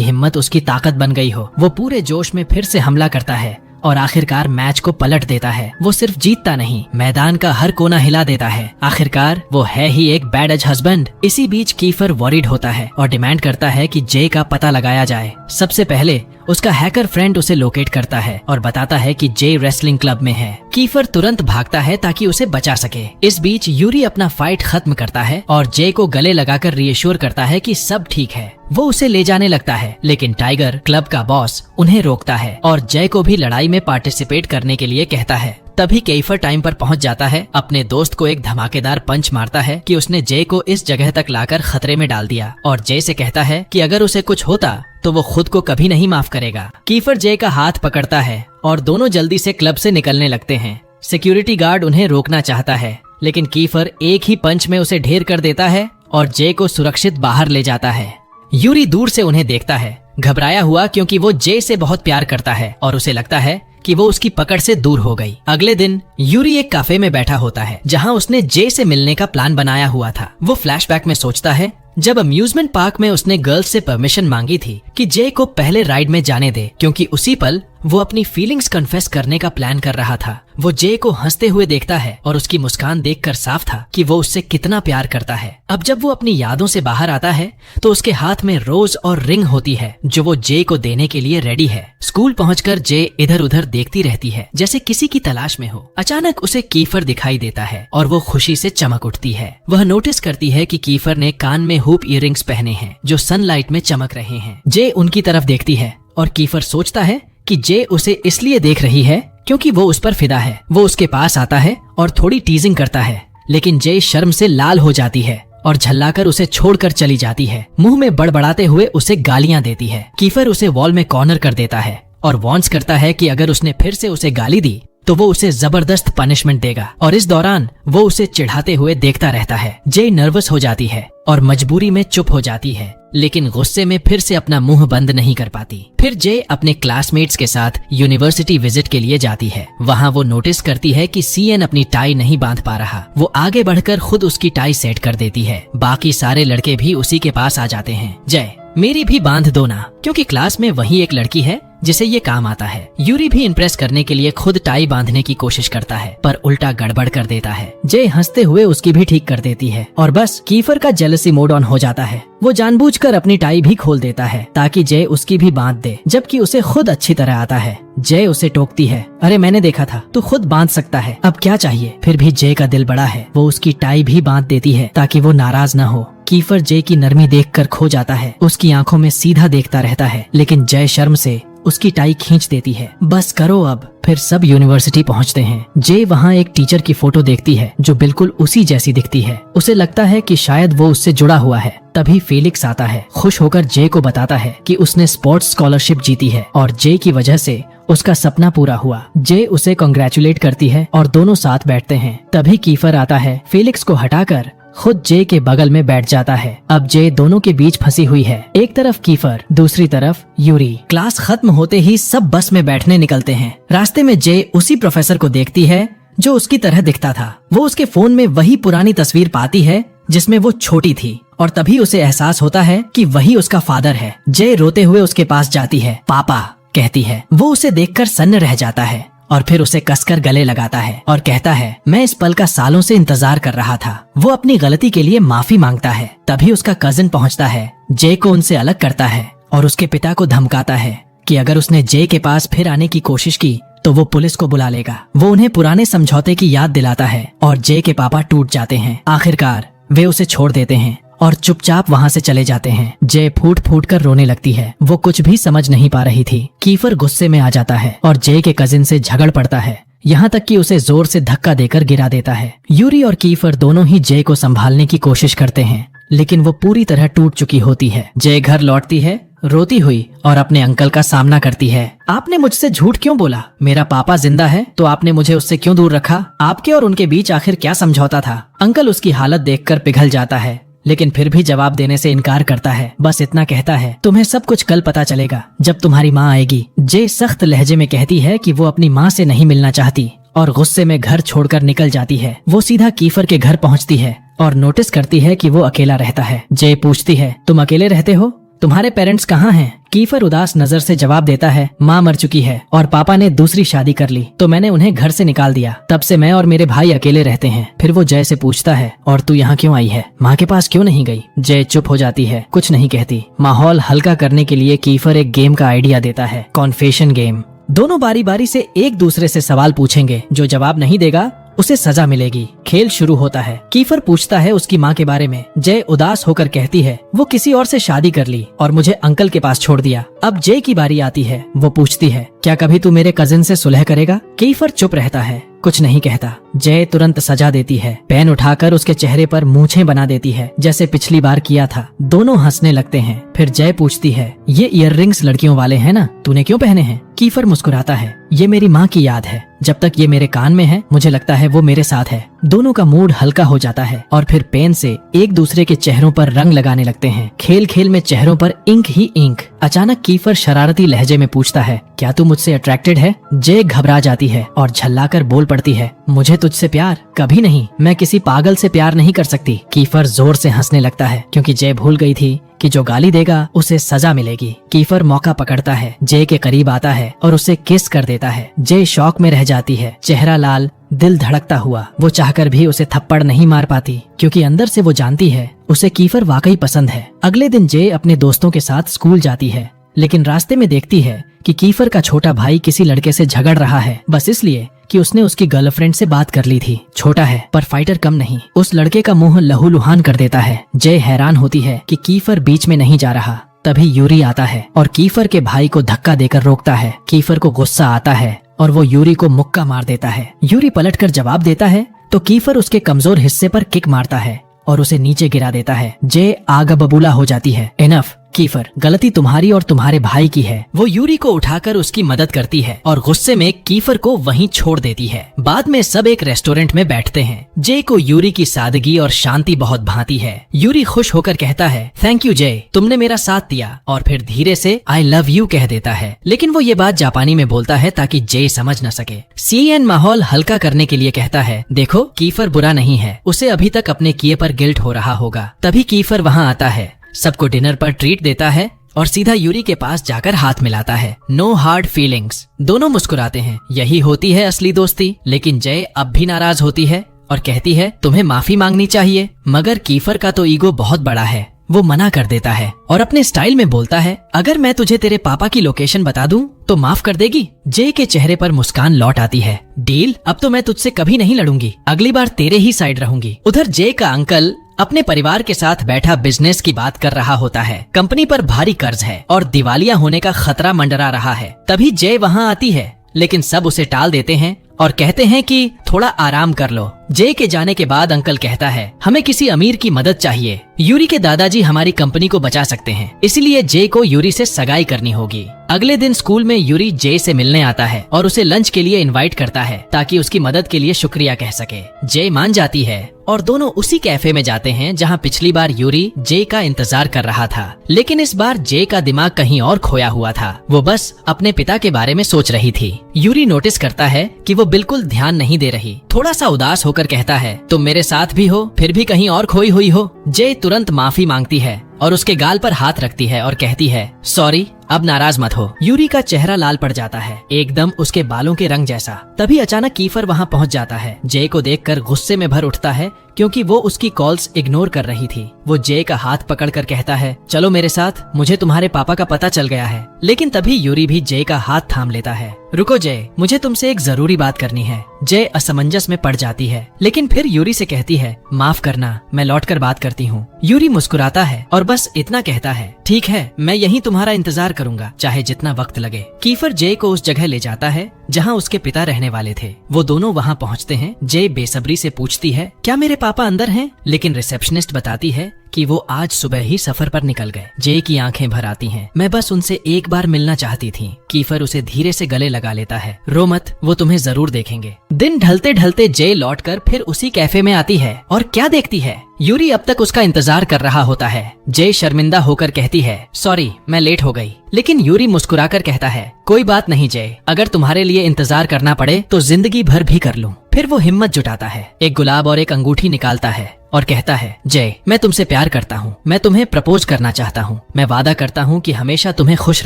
हिम्मत उसकी ताकत बन गई हो। वो पूरे जोश में फिर से हमला करता है और आखिरकार मैच को पलट देता है। वो सिर्फ जीतता नहीं, मैदान का हर कोना हिला देता है। आखिरकार वो है ही एक बैड एज हस्बैंड। इसी बीच कीफर वॉरिड होता है और डिमांड करता है कि जे का पता लगाया जाए। सबसे पहले उसका हैकर फ्रेंड उसे लोकेट करता है और बताता है कि जे रेसलिंग क्लब में है। कीफर तुरंत भागता है ताकि उसे बचा सके। इस बीच यूरी अपना फाइट खत्म करता है और जे को गले लगाकर रीएश्योर करता है कि सब ठीक है। वो उसे ले जाने लगता है, लेकिन टाइगर, क्लब का बॉस, उन्हें रोकता है और जय को भी लड़ाई में पार्टिसिपेट करने के लिए कहता है। तभी कीफर टाइम पर पहुंच जाता है, अपने दोस्त को एक धमाकेदार पंच मारता है कि उसने जय को इस जगह तक लाकर खतरे में डाल दिया और जय से कहता है कि अगर उसे कुछ होता तो वो खुद को कभी नहीं माफ करेगा। कीफर जे का हाथ पकड़ता है और दोनों जल्दी से क्लब से निकलने लगते हैं। सिक्योरिटी गार्ड उन्हें रोकना चाहता है, लेकिन कीफर एक ही पंच में उसे ढेर कर देता है और जे को सुरक्षित बाहर ले जाता है। यूरी दूर से उन्हें देखता है, घबराया हुआ, क्योंकि वो जे से बहुत प्यार करता है और उसे लगता है कि वो उसकी पकड़ से दूर हो गई। अगले दिन यूरी एक कैफे में बैठा होता है जहां उसने जे से मिलने का प्लान बनाया हुआ था। वो फ्लैशबैक में सोचता है जब अम्यूजमेंट पार्क में उसने गर्ल्स से परमिशन मांगी थी कि जे को पहले राइड में जाने दे, क्योंकि उसी पल वो अपनी फीलिंग्स कन्फेस करने का प्लान कर रहा था। वो जे को हंसते हुए देखता है और उसकी मुस्कान देखकर साफ था कि वो उससे कितना प्यार करता है। अब जब वो अपनी यादों से बाहर आता है तो उसके हाथ में रोज और रिंग होती है जो वो जे को देने के लिए रेडी है। स्कूल पहुंचकर जे इधर उधर देखती रहती है जैसे किसी की तलाश में हो। अचानक उसे कीफर दिखाई देता है और वो खुशी से चमक उठती है। वह नोटिस करती है कि कीफर ने कान में हुप इयररिंग्स पहने हैं जो सनलाइट में चमक रहे हैं। जे उनकी तरफ देखती है और कीफर सोचता है कि जे उसे इसलिए देख रही है क्योंकि वो उस पर फिदा है। वो उसके पास आता है और थोड़ी टीजिंग करता है, लेकिन जे शर्म से लाल हो जाती है और झल्लाकर उसे छोड़कर चली जाती है। मुंह में बड़बड़ाते हुए उसे गालियां देती है। कीफर उसे वॉल में कॉर्नर कर देता है और वार्न्स करता है कि अगर उसने फिर से उसे गाली दी तो वो उसे जबरदस्त पनिशमेंट देगा, और इस दौरान वो उसे चिढ़ाते हुए देखता रहता है। जे नर्वस हो जाती है और मजबूरी में चुप हो जाती है, लेकिन गुस्से में फिर से अपना मुंह बंद नहीं कर पाती। फिर जे अपने क्लासमेट्स के साथ यूनिवर्सिटी विजिट के लिए जाती है। वहाँ वो नोटिस करती है कि सीएन अपनी टाई नहीं बांध पा रहा। वो आगे बढ़कर खुद उसकी टाई सेट कर देती है। बाकी सारे लड़के भी उसी के पास आ जाते हैं। जय, मेरी भी बांध दो ना, क्योंकि क्लास में वही एक लड़की है जिसे ये काम आता है। यूरी भी इम्प्रेस करने के लिए खुद टाई बांधने की कोशिश करता है, पर उल्टा गड़बड़ कर देता है। जे हंसते हुए उसकी भी ठीक कर देती है और बस कीफर का जेलसी मोड ऑन हो जाता है। वो जानबूझकर अपनी टाई भी खोल देता है ताकि जे उसकी भी बांध दे, जबकि उसे खुद अच्छी तरह आता है। जे उसे टोकती है, अरे मैंने देखा था, तू खुद बांध सकता है, अब क्या चाहिए। फिर भी जे का दिल बड़ा है, वो उसकी टाई भी बांध देती है ताकि वो नाराज न हो। कीफर जे की नरमी देखकर खो जाता है, उसकी आंखों में सीधा देखता रहता है, लेकिन जय शर्म से उसकी टाई खींच देती है। बस करो अब। फिर सब यूनिवर्सिटी पहुंचते हैं। जे वहाँ एक टीचर की फोटो देखती है जो बिल्कुल उसी जैसी दिखती है। उसे लगता है कि शायद वो उससे जुड़ा हुआ है। तभी फेलिक्स आता है, खुश होकर जे को बताता है कि उसने स्पोर्ट्स स्कॉलरशिप जीती है और जे की वजह से उसका सपना पूरा हुआ। जे उसे कांग्रेचुलेट करती है और दोनों साथ बैठते हैं। तभी कीफर आता है, फेलिक्स को हटाकर खुद जे के बगल में बैठ जाता है। अब जे दोनों के बीच फंसी हुई है, एक तरफ कीफर, दूसरी तरफ यूरी। क्लास खत्म होते ही सब बस में बैठने निकलते हैं। रास्ते में जे उसी प्रोफेसर को देखती है जो उसकी तरह दिखता था। वो उसके फोन में वही पुरानी तस्वीर पाती है जिसमें वो छोटी थी, और तभी उसे एहसास होता है कि वही उसका फादर है। जे रोते हुए उसके पास जाती है, पापा कहती है। वो उसे देखकर सन्न रह जाता है और फिर उसे कसकर गले लगाता है और कहता है, मैं इस पल का सालों से इंतजार कर रहा था। वो अपनी गलती के लिए माफी मांगता है। तभी उसका कजिन पहुंचता है, जे को उनसे अलग करता है और उसके पिता को धमकाता है कि अगर उसने जे के पास फिर आने की कोशिश की तो वो पुलिस को बुला लेगा। वो उन्हें पुराने समझौते की याद दिलाता है और जे के पापा टूट जाते हैं। आखिरकार वे उसे छोड़ देते हैं और चुपचाप वहाँ से चले जाते हैं। जे फूट फूट कर रोने लगती है। वो कुछ भी समझ नहीं पा रही थी। कीफर गुस्से में आ जाता है और जे के कजिन से झगड़ पड़ता है, यहाँ तक कि उसे जोर से धक्का देकर गिरा देता है। यूरी और कीफर दोनों ही जे को संभालने की कोशिश करते हैं, लेकिन वो पूरी तरह टूट चुकी होती है। जे घर लौटती है रोती हुई और अपने अंकल का सामना करती है। आपने मुझसे झूठ क्यों बोला? मेरा पापा जिंदा है तो आपने मुझे उससे क्यों दूर रखा? आपके और उनके बीच आखिर क्या समझौता था? अंकल उसकी हालत देखकर पिघल जाता है, लेकिन फिर भी जवाब देने से इनकार करता है। बस इतना कहता है, तुम्हें सब कुछ कल पता चलेगा जब तुम्हारी माँ आएगी। जे सख्त लहजे में कहती है कि वो अपनी माँ से नहीं मिलना चाहती और गुस्से में घर छोड़कर निकल जाती है। वो सीधा कीफर के घर पहुँचती है और नोटिस करती है कि वो अकेला रहता है। जे पूछती है, तुम अकेले रहते हो? तुम्हारे पेरेंट्स कहाँ हैं? कीफर उदास नजर से जवाब देता है, माँ मर चुकी है और पापा ने दूसरी शादी कर ली तो मैंने उन्हें घर से निकाल दिया। तब से मैं और मेरे भाई अकेले रहते हैं। फिर वो जय से पूछता है, और तू यहाँ क्यों आई है? माँ के पास क्यों नहीं गई? जय चुप हो जाती है, कुछ नहीं कहती। माहौल हल्का करने के लिए कीफर एक गेम का आइडिया देता है, कॉन्फेशन गेम। दोनों बारी बारी से एक दूसरे से सवाल पूछेंगे, जो जवाब नहीं देगा उसे सजा मिलेगी। खेल शुरू होता है। कीफर पूछता है उसकी माँ के बारे में। जय उदास होकर कहती है, वो किसी और से शादी कर ली और मुझे अंकल के पास छोड़ दिया। अब जय की बारी आती है। वो पूछती है, क्या कभी तू मेरे कजिन से सुलह करेगा? कीफर चुप रहता है। कुछ नहीं कहता। जय तुरंत सजा देती है, पेन उठाकर उसके चेहरे पर मूंछें बना देती है जैसे पिछली बार किया था। दोनों हंसने लगते हैं। फिर जय पूछती है, ये इयररिंग्स लड़कियों वाले हैं ना, तूने क्यों पहने हैं? कीफर मुस्कुराता है, ये मेरी माँ की याद है। जब तक ये मेरे कान में है मुझे लगता है वो मेरे साथ है। दोनों का मूड हल्का हो जाता है और फिर पेन से एक दूसरे के चेहरों पर रंग लगाने लगते हैं। खेल खेल में चेहरों पर इंक ही इंक। अचानक कीफर शरारती लहजे में पूछता है, क्या तू मुझसे अट्रैक्टेड है? जय घबरा जाती है और झल्लाकर बोल पड़ती है, मुझे तुझसे प्यार? कभी नहीं, मैं किसी पागल से प्यार नहीं कर सकती। कीफर जोर से हंसने लगता है क्योंकि जय भूल गई थी कि जो गाली देगा उसे सजा मिलेगी। कीफर मौका पकड़ता है, जय के करीब आता है और उसे किस कर देता है। जय शॉक में रह जाती है, चेहरा लाल, दिल धड़कता हुआ। वो चाहकर भी उसे थप्पड़ नहीं मार पाती क्योंकि अंदर से वो जानती है उसे कीफर वाकई पसंद है। अगले दिन जय अपने दोस्तों के साथ स्कूल जाती है, लेकिन रास्ते में देखती है कि कीफर का छोटा भाई किसी लड़के से झगड़ रहा है, बस इसलिए कि उसने उसकी गर्लफ्रेंड से बात कर ली थी। छोटा है पर फाइटर कम नहीं। उस लड़के का मुंह लहूलुहान कर देता है। जय हैरान होती है कि कीफर बीच में नहीं जा रहा। तभी यूरी आता है और कीफर के भाई को धक्का देकर रोकता है। कीफर को गुस्सा आता है और वो यूरी को मुक्का मार देता है। यूरी पलटकर जवाब देता है तो कीफर उसके कमजोर हिस्से पर किक मारता है और उसे नीचे गिरा देता है। जय आग बबूला हो जाती है, इनफ कीफर, गलती तुम्हारी और तुम्हारे भाई की है। वो यूरी को उठाकर उसकी मदद करती है और गुस्से में कीफर को वहीं छोड़ देती है। बाद में सब एक रेस्टोरेंट में बैठते हैं। जय को यूरी की सादगी और शांति बहुत भाती है। यूरी खुश होकर कहता है, थैंक यू जय, तुमने मेरा साथ दिया, और फिर धीरे से आई लव यू कह देता है। लेकिन वो ये बात जापानी में बोलता है ताकि जय समझ न सके। सीएन माहौल हल्का करने के लिए कहता है, देखो कीफर बुरा नहीं है, उसे अभी तक अपने किए पर गिल्ट हो रहा होगा। तभी कीफर वहाँ आता है, सबको डिनर पर ट्रीट देता है और सीधा यूरी के पास जाकर हाथ मिलाता है। No hard feelings. दोनों मुस्कुराते हैं, यही होती है असली दोस्ती। लेकिन जय अब भी नाराज होती है और कहती है, तुम्हें माफी मांगनी चाहिए। मगर कीफर का तो ईगो बहुत बड़ा है, वो मना कर देता है और अपने स्टाइल में बोलता है, अगर मैं तुझे तेरे पापा की लोकेशन बता दूं तो माफ कर देगी? जय के चेहरे पर मुस्कान लौट आती है। डील, अब तो मैं तुझसे कभी नहीं लड़ूंगी, अगली बार तेरे ही साइड रहूंगी। उधर जय का अंकल अपने परिवार के साथ बैठा बिजनेस की बात कर रहा होता है। कंपनी पर भारी कर्ज है और दिवालिया होने का खतरा मंडरा रहा है। तभी जय वहाँ आती है, लेकिन सब उसे टाल देते हैं और कहते हैं कि थोड़ा आराम कर लो। जय के जाने के बाद अंकल कहता है, हमें किसी अमीर की मदद चाहिए। यूरी के दादाजी हमारी कंपनी को बचा सकते हैं, इसलिए जय को यूरी से सगाई करनी होगी। अगले दिन स्कूल में यूरी जय से मिलने आता है और उसे लंच के लिए इनवाइट करता है ताकि उसकी मदद के लिए शुक्रिया कह सके। जय मान जाती है और दोनों उसी कैफे में जाते हैं जहां पिछली बार यूरी जय का इंतजार कर रहा था। लेकिन इस बार जय का दिमाग कहीं और खोया हुआ था। वो बस अपने पिता के बारे में सोच रही थी। यूरी नोटिस करता है कि वो बिल्कुल ध्यान नहीं दे रही। थोड़ा सा उदास होकर कहता है, तुम मेरे साथ भी हो फिर भी कहीं और खोई हुई हो। जय तुरंत माफी मांगती है और उसके गाल पर हाथ रखती है और कहती है, सॉरी, अब नाराज मत हो। यूरी का चेहरा लाल पड़ जाता है, एकदम उसके बालों के रंग जैसा। तभी अचानक कीफर वहाँ पहुँच जाता है। जय को देखकर गुस्से में भर उठता है क्योंकि वो उसकी कॉल्स इग्नोर कर रही थी। वो जय का हाथ पकड़कर कहता है, चलो मेरे साथ, मुझे तुम्हारे पापा का पता चल गया है। लेकिन तभी यूरी भी जय का हाथ थाम लेता है। रुको जय, मुझे तुमसे एक जरूरी बात करनी है। जय असमंजस में पड़ जाती है, लेकिन फिर यूरी से कहती है, माफ करना, मैं लौटकर बात करती हूँ। यूरी मुस्कुराता है और बस इतना कहता है, ठीक है, मैं यहीं तुम्हारा इंतजार करूंगा, चाहे जितना वक्त लगे। कीफर जय को उस जगह ले जाता है जहाँ उसके पिता रहने वाले थे। वो दोनों वहाँ पहुँचते हैं। जय बेसब्री से पूछती है, क्या मेरे पापा अंदर हैं? लेकिन रिसेप्शनिस्ट बताती है कि वो आज सुबह ही सफर पर निकल गए। जय की आंखें भर आती हैं। मैं बस उनसे एक बार मिलना चाहती थी। कीफर उसे धीरे से गले लगा लेता है। रो मत, वो तुम्हें जरूर देखेंगे। दिन ढलते ढलते जय लौटकर फिर उसी कैफे में आती है और क्या देखती है, यूरी अब तक उसका इंतजार कर रहा होता है। जय शर्मिंदा होकर कहती है, सॉरी, मैं लेट हो गई। लेकिन यूरी मुस्कुराकर कहता है, कोई बात नहीं जय, अगर तुम्हारे लिए इंतजार करना पड़े तो जिंदगी भर भी कर लूं। फिर वो हिम्मत जुटाता है, एक गुलाब और एक अंगूठी निकालता है और कहता है, जय, मैं तुमसे प्यार करता हूँ, मैं तुम्हें प्रपोज करना चाहता हूँ। मैं वादा करता हूँ कि हमेशा तुम्हें खुश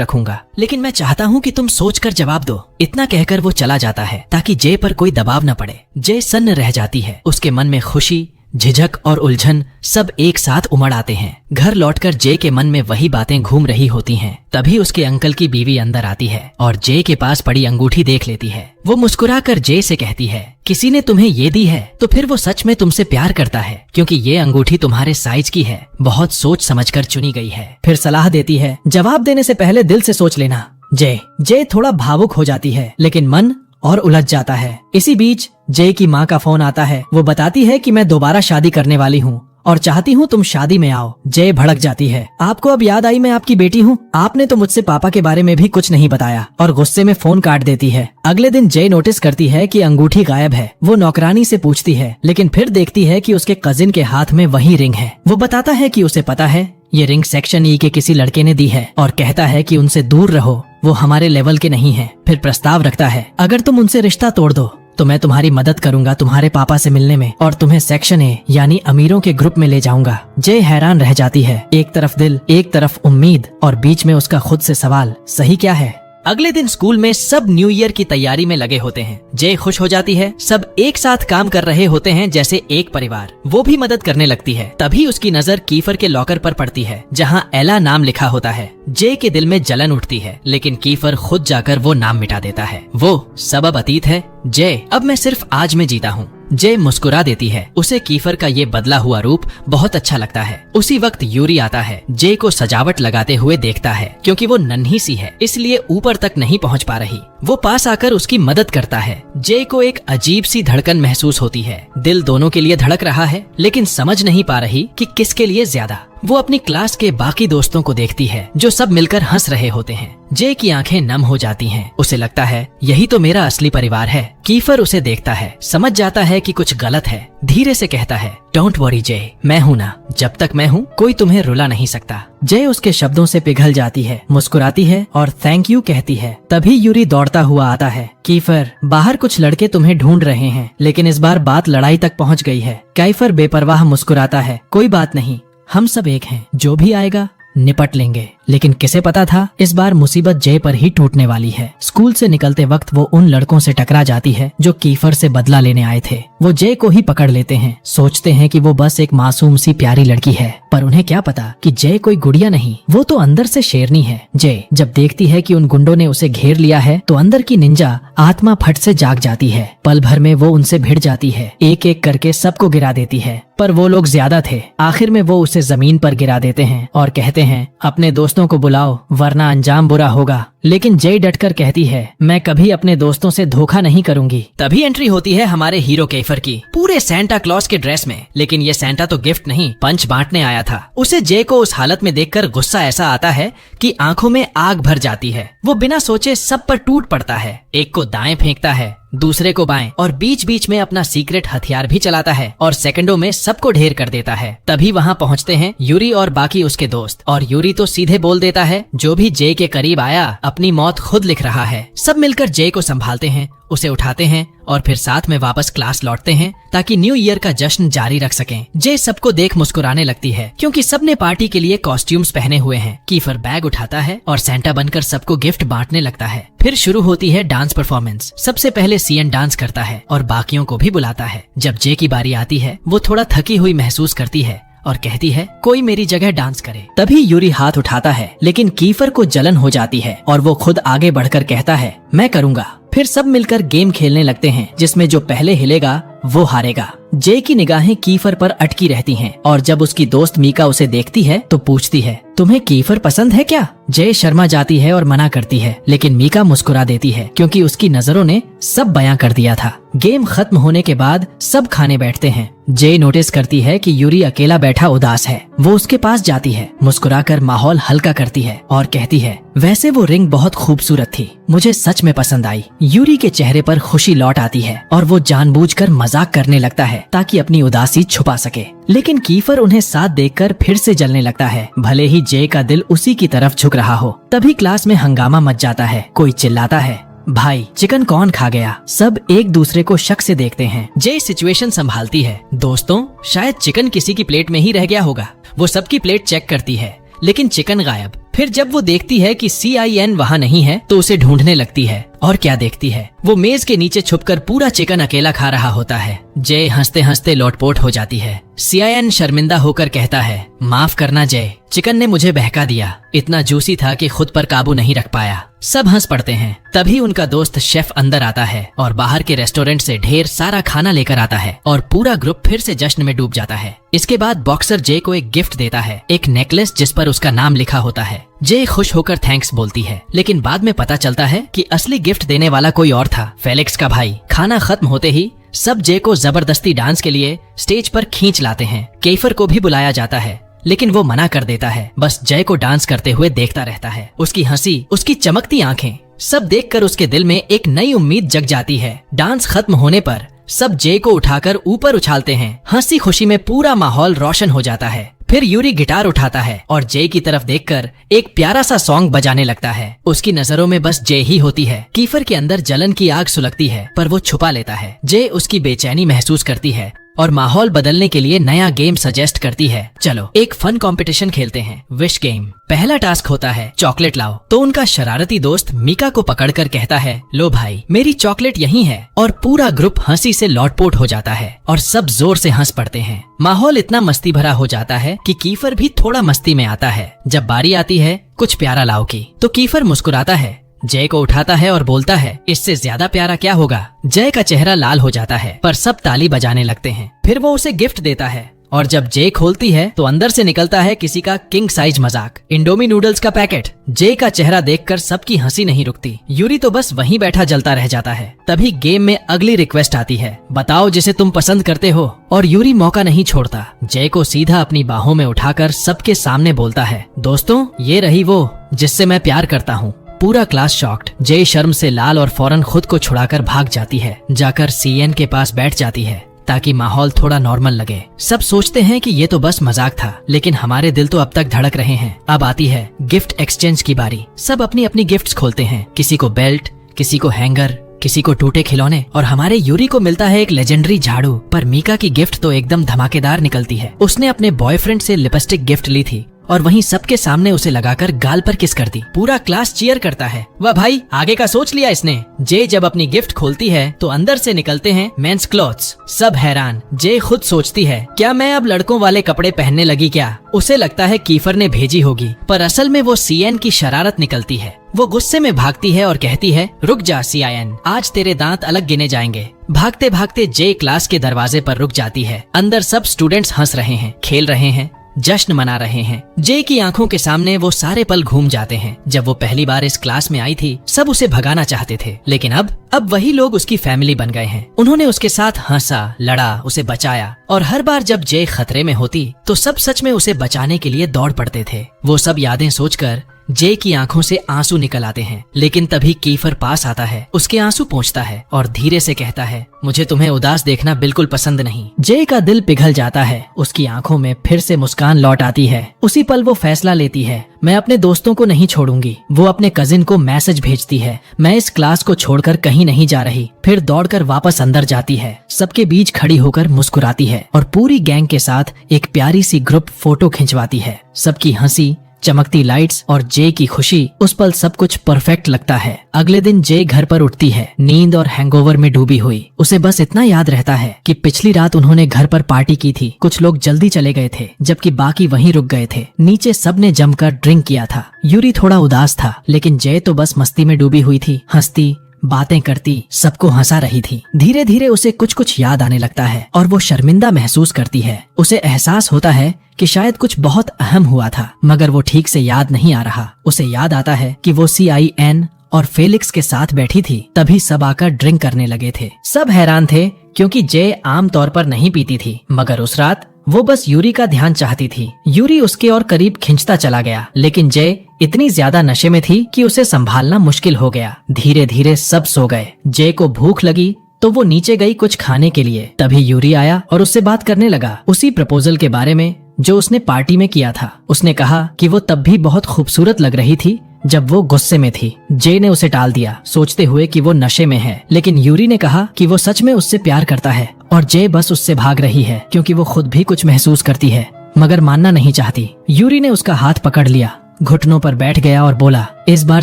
रखूंगा, लेकिन मैं चाहता हूँ कि तुम सोचकर जवाब दो। इतना कहकर वो चला जाता है ताकि जय पर कोई दबाव न पड़े। जय सन्न रह जाती है। उसके मन में खुशी, झिझक और उलझन सब एक साथ उमड़ आते हैं। घर लौटकर जय के मन में वही बातें घूम रही होती हैं। तभी उसके अंकल की बीवी अंदर आती है और जय के पास पड़ी अंगूठी देख लेती है। वो मुस्कुराकर जय से कहती है, किसी ने तुम्हें ये दी है तो फिर वो सच में तुमसे प्यार करता है, क्योंकि ये अंगूठी तुम्हारे साइज की है, बहुत सोच समझकर चुनी गई है। फिर सलाह देती है, जवाब देने से पहले दिल से सोच लेना। जय थोड़ा भावुक हो जाती है, लेकिन मन और उलझ जाता है। इसी बीच जय की माँ का फोन आता है। वो बताती है कि मैं दोबारा शादी करने वाली हूँ और चाहती हूँ तुम शादी में आओ। जय भड़क जाती है। आपको अब याद आई मैं आपकी बेटी हूँ? आपने तो मुझसे पापा के बारे में भी कुछ नहीं बताया, और गुस्से में फोन काट देती है। अगले दिन जय नोटिस करती है कि अंगूठी गायब है। वो नौकरानी से पूछती है, लेकिन फिर देखती है कि उसके कजिन के हाथ में वही रिंग है। वो बताता है कि उसे पता है ये रिंग सेक्शन ई के किसी लड़के ने दी है और कहता है कि उनसे दूर रहो, वो हमारे लेवल के नहीं है। फिर प्रस्ताव रखता है, अगर तुम उनसे रिश्ता तोड़ दो तो मैं तुम्हारी मदद करूंगा तुम्हारे पापा से मिलने में, और तुम्हें सेक्शन ए यानी अमीरों के ग्रुप में ले जाऊंगा। जय हैरान रह जाती है। एक तरफ दिल, एक तरफ उम्मीद, और बीच में उसका खुद से सवाल, सही क्या है? अगले दिन स्कूल में सब न्यू ईयर की तैयारी में लगे होते हैं। जय खुश हो जाती है। सब एक साथ काम कर रहे होते हैं जैसे एक परिवार। वो भी मदद करने लगती है। तभी उसकी नजर कीफर के लॉकर पर पड़ती है जहां एला नाम लिखा होता है। जय के दिल में जलन उठती है, लेकिन कीफर खुद जाकर वो नाम मिटा देता है। वो सब अब अतीत है। जय, अब मैं सिर्फ आज में जीता हूँ। जय मुस्कुरा देती है। उसे कीफर का ये बदला हुआ रूप बहुत अच्छा लगता है। उसी वक्त यूरी आता है। जय को सजावट लगाते हुए देखता है। क्योंकि वो नन्ही सी है इसलिए ऊपर तक नहीं पहुंच पा रही। वो पास आकर उसकी मदद करता है। जय को एक अजीब सी धड़कन महसूस होती है। दिल दोनों के लिए धड़क रहा है, लेकिन समझ नहीं पा रही कि किसके लिए ज्यादा। वो अपनी क्लास के बाकी दोस्तों को देखती है जो सब मिलकर हंस रहे होते हैं। जय की आंखें नम हो जाती हैं। उसे लगता है यही तो मेरा असली परिवार है। कीफर उसे देखता है, समझ जाता है कि कुछ गलत है। धीरे से कहता है, डोंट वरी जय, मैं हूँ ना, जब तक मैं हूँ कोई तुम्हें रुला नहीं सकता। जय उसके शब्दों से पिघल जाती है, मुस्कुराती है और थैंक यू कहती है। तभी यूरी दौड़ता हुआ आता है। कीफर, बाहर कुछ लड़के तुम्हें ढूंढ रहे हैं, लेकिन इस बार बात लड़ाई तक पहुँच गई है। कीफर बेपरवाह मुस्कुराता है, कोई बात नहीं, हम सब एक हैं, जो भी आएगा निपट लेंगे। लेकिन किसे पता था इस बार मुसीबत जय पर ही टूटने वाली है। स्कूल से निकलते वक्त वो उन लड़कों से टकरा जाती है जो कीफर से बदला लेने आए थे। वो जय को ही पकड़ लेते हैं। सोचते हैं कि वो बस एक मासूम सी प्यारी लड़की है, पर उन्हें क्या पता कि जय कोई गुड़िया नहीं, वो तो अंदर से शेरनी है। जय जब देखती है कि उन गुंडों ने उसे घेर लिया है तो अंदर की निंजा आत्मा फट से जाग जाती है। पल भर में वो उनसे भिड़ जाती है। एक एक करके सबको गिरा देती है, पर वो लोग ज्यादा थे। आखिर में वो उसे जमीन पर गिरा देते हैं और कहते हैं, अपने दोस्तों को बुलाओ वरना अंजाम बुरा होगा। लेकिन जय डटकर कहती है, मैं कभी अपने दोस्तों से धोखा नहीं करूंगी। तभी एंट्री होती है हमारे हीरो कीफर की, पूरे सेंटा क्लॉज के ड्रेस में। लेकिन ये सेंटा तो गिफ्ट नहीं, पंच बांटने आया था। उसे जय को उस हालत में देखकर गुस्सा ऐसा आता है कि आंखों में आग भर जाती है। वो बिना सोचे सब पर टूट पड़ता है। एक को दाएं फेंकता है, दूसरे को बाएं, और बीच बीच में अपना सीक्रेट हथियार भी चलाता है और सेकंडों में सबको ढेर कर देता है। तभी वहाँ पहुँचते हैं यूरी और बाकी उसके दोस्त, और यूरी तो सीधे बोल देता है, जो भी जय के करीब आया अपनी मौत खुद लिख रहा है। सब मिलकर जय को संभालते हैं, उसे उठाते हैं और फिर साथ में वापस क्लास लौटते हैं ताकि न्यू ईयर का जश्न जारी रख सकें। जय सबको देख मुस्कुराने लगती है क्योंकि सबने पार्टी के लिए कॉस्ट्यूम्स पहने हुए हैं। कीफर बैग उठाता है और सेंटा बनकर सबको गिफ्ट बांटने लगता है। फिर शुरू होती है डांस परफॉर्मेंस। सबसे पहले सीएन डांस करता है और बाकियों को भी बुलाता है। जब जय की बारी आती है वो थोड़ा थकी हुई महसूस करती है और कहती है, कोई मेरी जगह डांस करे। तभी यूरी हाथ उठाता है, लेकिन कीफर को जलन हो जाती है और वो खुद आगे बढ़कर कहता है, मैं करूँगा। फिर सब मिलकर गेम खेलने लगते हैं जिसमें जो पहले हिलेगा वो हारेगा। जय की निगाहें कीफर पर अटकी रहती हैं और जब उसकी दोस्त मीका उसे देखती है तो पूछती है, तुम्हें कीफर पसंद है क्या? जय शर्मा जाती है और मना करती है, लेकिन मीका मुस्कुरा देती है क्योंकि उसकी नजरों ने सब बयां कर दिया था। गेम खत्म होने के बाद सब खाने बैठते हैं। जय नोटिस करती है कि यूरी अकेला बैठा उदास है। वो उसके पास जाती है, मुस्कुराकर माहौल हल्का करती है और कहती है, वैसे वो रिंग बहुत खूबसूरत थी, मुझे सच में पसंद आई। यूरी के चेहरे पर खुशी लौट आती है और वो जानबूझकर मजाक करने लगता है ताकि अपनी उदासी छुपा सके। लेकिन कीफर उन्हें साथ देखकर फिर से जलने लगता है, भले ही जय का दिल उसी की तरफ झुक रहा हो। तभी क्लास में हंगामा मच जाता है। कोई चिल्लाता है, भाई चिकन कौन खा गया? सब एक दूसरे को शक से देखते हैं। जय सिचुएशन संभालती है, दोस्तों शायद चिकन किसी की प्लेट में ही रह गया होगा। वो सबकी प्लेट चेक करती है लेकिन चिकन गायब। फिर जब वो देखती है कि CIN वहाँ नहीं है तो उसे ढूंढने लगती है, और क्या देखती है, वो मेज के नीचे छुपकर पूरा चिकन अकेला खा रहा होता है। जय हंसते हंसते लोटपोट हो जाती है। CIN शर्मिंदा होकर कहता है, माफ करना जय, चिकन ने मुझे बहका दिया, इतना जूसी था कि खुद पर काबू नहीं रख पाया। सब हंस पड़ते हैं। तभी उनका दोस्त शेफ अंदर आता है और बाहर के रेस्टोरेंट से ढेर सारा खाना लेकर आता है और पूरा ग्रुप फिर से जश्न में डूब जाता है। इसके बाद बॉक्सर जय को एक गिफ्ट देता है, एक नेकलेस जिस पर उसका नाम लिखा होता है। जे खुश होकर थैंक्स बोलती है, लेकिन बाद में पता चलता है कि असली गिफ्ट देने वाला कोई और था, फेलिक्स का भाई। खाना खत्म होते ही सब जे को जबरदस्ती डांस के लिए स्टेज पर खींच लाते हैं। केफर को भी बुलाया जाता है, लेकिन वो मना कर देता है, बस जय को डांस करते हुए देखता रहता है। उसकी हंसी, उसकी चमकती आंखें, सब देखकर उसके दिल में एक नई उम्मीद जग जाती है। डांस खत्म होने पर सब जे को उठाकर ऊपर उछालते हैं। हंसी खुशी में पूरा माहौल रोशन हो जाता है। फिर यूरी गिटार उठाता है और जे की तरफ देखकर एक प्यारा सा सॉन्ग बजाने लगता है। उसकी नजरों में बस जे ही होती है। कीफर के अंदर जलन की आग सुलगती है, पर वो छुपा लेता है। जे उसकी बेचैनी महसूस करती है और माहौल बदलने के लिए नया गेम सजेस्ट करती है। चलो एक फन कंपटीशन खेलते हैं, विश गेम। पहला टास्क होता है चॉकलेट लाओ। तो उनका शरारती दोस्त मीका को पकड़कर कहता है, लो भाई मेरी चॉकलेट यहीं है। और पूरा ग्रुप हंसी से लौटपोट हो जाता है और सब जोर से हंस पड़ते हैं। माहौल इतना मस्ती भरा हो जाता है कि कीफर भी थोड़ा मस्ती में आता है। जब बारी आती है कुछ प्यारा लाओ की, तो कीफर मुस्कुराता है, जय को उठाता है और बोलता है, इससे ज्यादा प्यारा क्या होगा। जय का चेहरा लाल हो जाता है, पर सब ताली बजाने लगते हैं। फिर वो उसे गिफ्ट देता है और जब जय खोलती है तो अंदर से निकलता है किसी का किंग साइज मजाक, इंडोमी नूडल्स का पैकेट। जय का चेहरा देखकर सबकी हंसी नहीं रुकती। यूरी तो बस वहीं बैठा जलता रह जाता है। तभी गेम में अगली रिक्वेस्ट आती है, बताओ जिसे तुम पसंद करते हो। और यूरी मौका नहीं छोड़ता। जय को सीधा अपनी बाहों में उठाकर सबके सामने बोलता है, दोस्तों ये रही वो जिससे मैं प्यार करता हूँ। पूरा क्लास शॉक्ड। जय शर्म से लाल और फौरन खुद को छुड़ाकर भाग जाती है। जाकर सीएन के पास बैठ जाती है ताकि माहौल थोड़ा नॉर्मल लगे। सब सोचते हैं कि ये तो बस मजाक था, लेकिन हमारे दिल तो अब तक धड़क रहे हैं। अब आती है गिफ्ट एक्सचेंज की बारी। सब अपनी अपनी गिफ्ट्स खोलते हैं, किसी को बेल्ट, किसी को हैंगर, किसी को टूटे खिलौने, और हमारे यूरी को मिलता है एक लेजेंडरी झाड़ू। पर मीका की गिफ्ट तो एकदम धमाकेदार निकलती है। उसने अपने बॉयफ्रेंड से लिपस्टिक गिफ्ट ली थी और वहीं सबके सामने उसे लगाकर गाल पर किस कर दी। पूरा क्लास चीयर करता है। वाह भाई, आगे का सोच लिया इसने। जे जब अपनी गिफ्ट खोलती है तो अंदर से निकलते हैं मेंस क्लॉथ्स। सब हैरान। जे खुद सोचती है, क्या मैं अब लड़कों वाले कपड़े पहनने लगी क्या। उसे लगता है कीफर ने भेजी होगी, पर असल में वो सीएन की शरारत निकलती है। वो गुस्से में भागती है और कहती है, रुक जा सीएन, आज तेरे दांत अलग गिने जाएंगे। भागते भागते जे क्लास के दरवाजे पर रुक जाती है। अंदर सब स्टूडेंट्स हंस रहे हैं, खेल रहे हैं, जश्न मना रहे हैं। जे की आंखों के सामने वो सारे पल घूम जाते हैं। जब वो पहली बार इस क्लास में आई थी, सब उसे भगाना चाहते थे, लेकिन अब वही लोग उसकी फैमिली बन गए हैं। उन्होंने उसके साथ हंसा, लड़ा, उसे बचाया, और हर बार जब जे खतरे में होती तो सब सच में उसे बचाने के लिए दौड़ पड़ते थे। वो सब यादें सोचकर जे की आंखों से आंसू निकल आते हैं। लेकिन तभी कीफर पास आता है, उसके आंसू पोंछता है और धीरे से कहता है, मुझे तुम्हें उदास देखना बिल्कुल पसंद नहीं। जे का दिल पिघल जाता है। उसकी आंखों में फिर से मुस्कान लौट आती है। उसी पल वो फैसला लेती है, मैं अपने दोस्तों को नहीं छोड़ूंगी। वो अपने कजिन को मैसेज भेजती है, मैं इस क्लास को छोड़कर कहीं नहीं जा रही। फिर दौड़कर वापस अंदर जाती है, सबके बीच खड़ी होकर मुस्कुराती है और पूरी गैंग के साथ एक प्यारी सी ग्रुप फोटो खिंचवाती है। सबकी हंसी, चमकती लाइट्स और जे की खुशी, उस पल सब कुछ परफेक्ट लगता है। अगले दिन जे घर पर उठती है, नींद और हैंगओवर में डूबी हुई। उसे बस इतना याद रहता है कि पिछली रात उन्होंने घर पर पार्टी की थी। कुछ लोग जल्दी चले गए थे, जबकि बाकी वहीं रुक गए थे। नीचे सबने जमकर ड्रिंक किया था। यूरी थोड़ा उदास था, लेकिन जे तो बस मस्ती में डूबी हुई थी, हंसती, बातें करती, सबको हंसा रही थी। धीरे धीरे उसे कुछ कुछ याद आने लगता है और वो शर्मिंदा महसूस करती है। उसे एहसास होता है कि शायद कुछ बहुत अहम हुआ था, मगर वो ठीक से याद नहीं आ रहा। उसे याद आता है कि वो CIN और फेलिक्स के साथ बैठी थी, तभी सब आकर ड्रिंक करने लगे थे। सब हैरान थे क्योंकि जे आम तौर पर नहीं पीती थी, मगर उस रात वो बस यूरी का ध्यान चाहती थी। यूरी उसके और करीब खिंचता चला गया, लेकिन जे इतनी ज्यादा नशे में थी कि उसे संभालना मुश्किल हो गया। धीरे धीरे सब सो गए। जे को भूख लगी तो वो नीचे गई कुछ खाने के लिए। तभी यूरी आया और उससे बात करने लगा, उसी प्रपोजल के बारे में जो उसने पार्टी में किया था। उसने कहा कि वो तब भी बहुत खूबसूरत लग रही थी जब वो गुस्से में थी। जे ने उसे टाल दिया, सोचते हुए कि वो नशे में है, लेकिन यूरी ने कहा कि वो सच में उससे प्यार करता है और जे बस उससे भाग रही है क्योंकि वो खुद भी कुछ महसूस करती है, मगर मानना नहीं चाहती। यूरी ने उसका हाथ पकड़ लिया, घुटनों पर बैठ गया और बोला, इस बार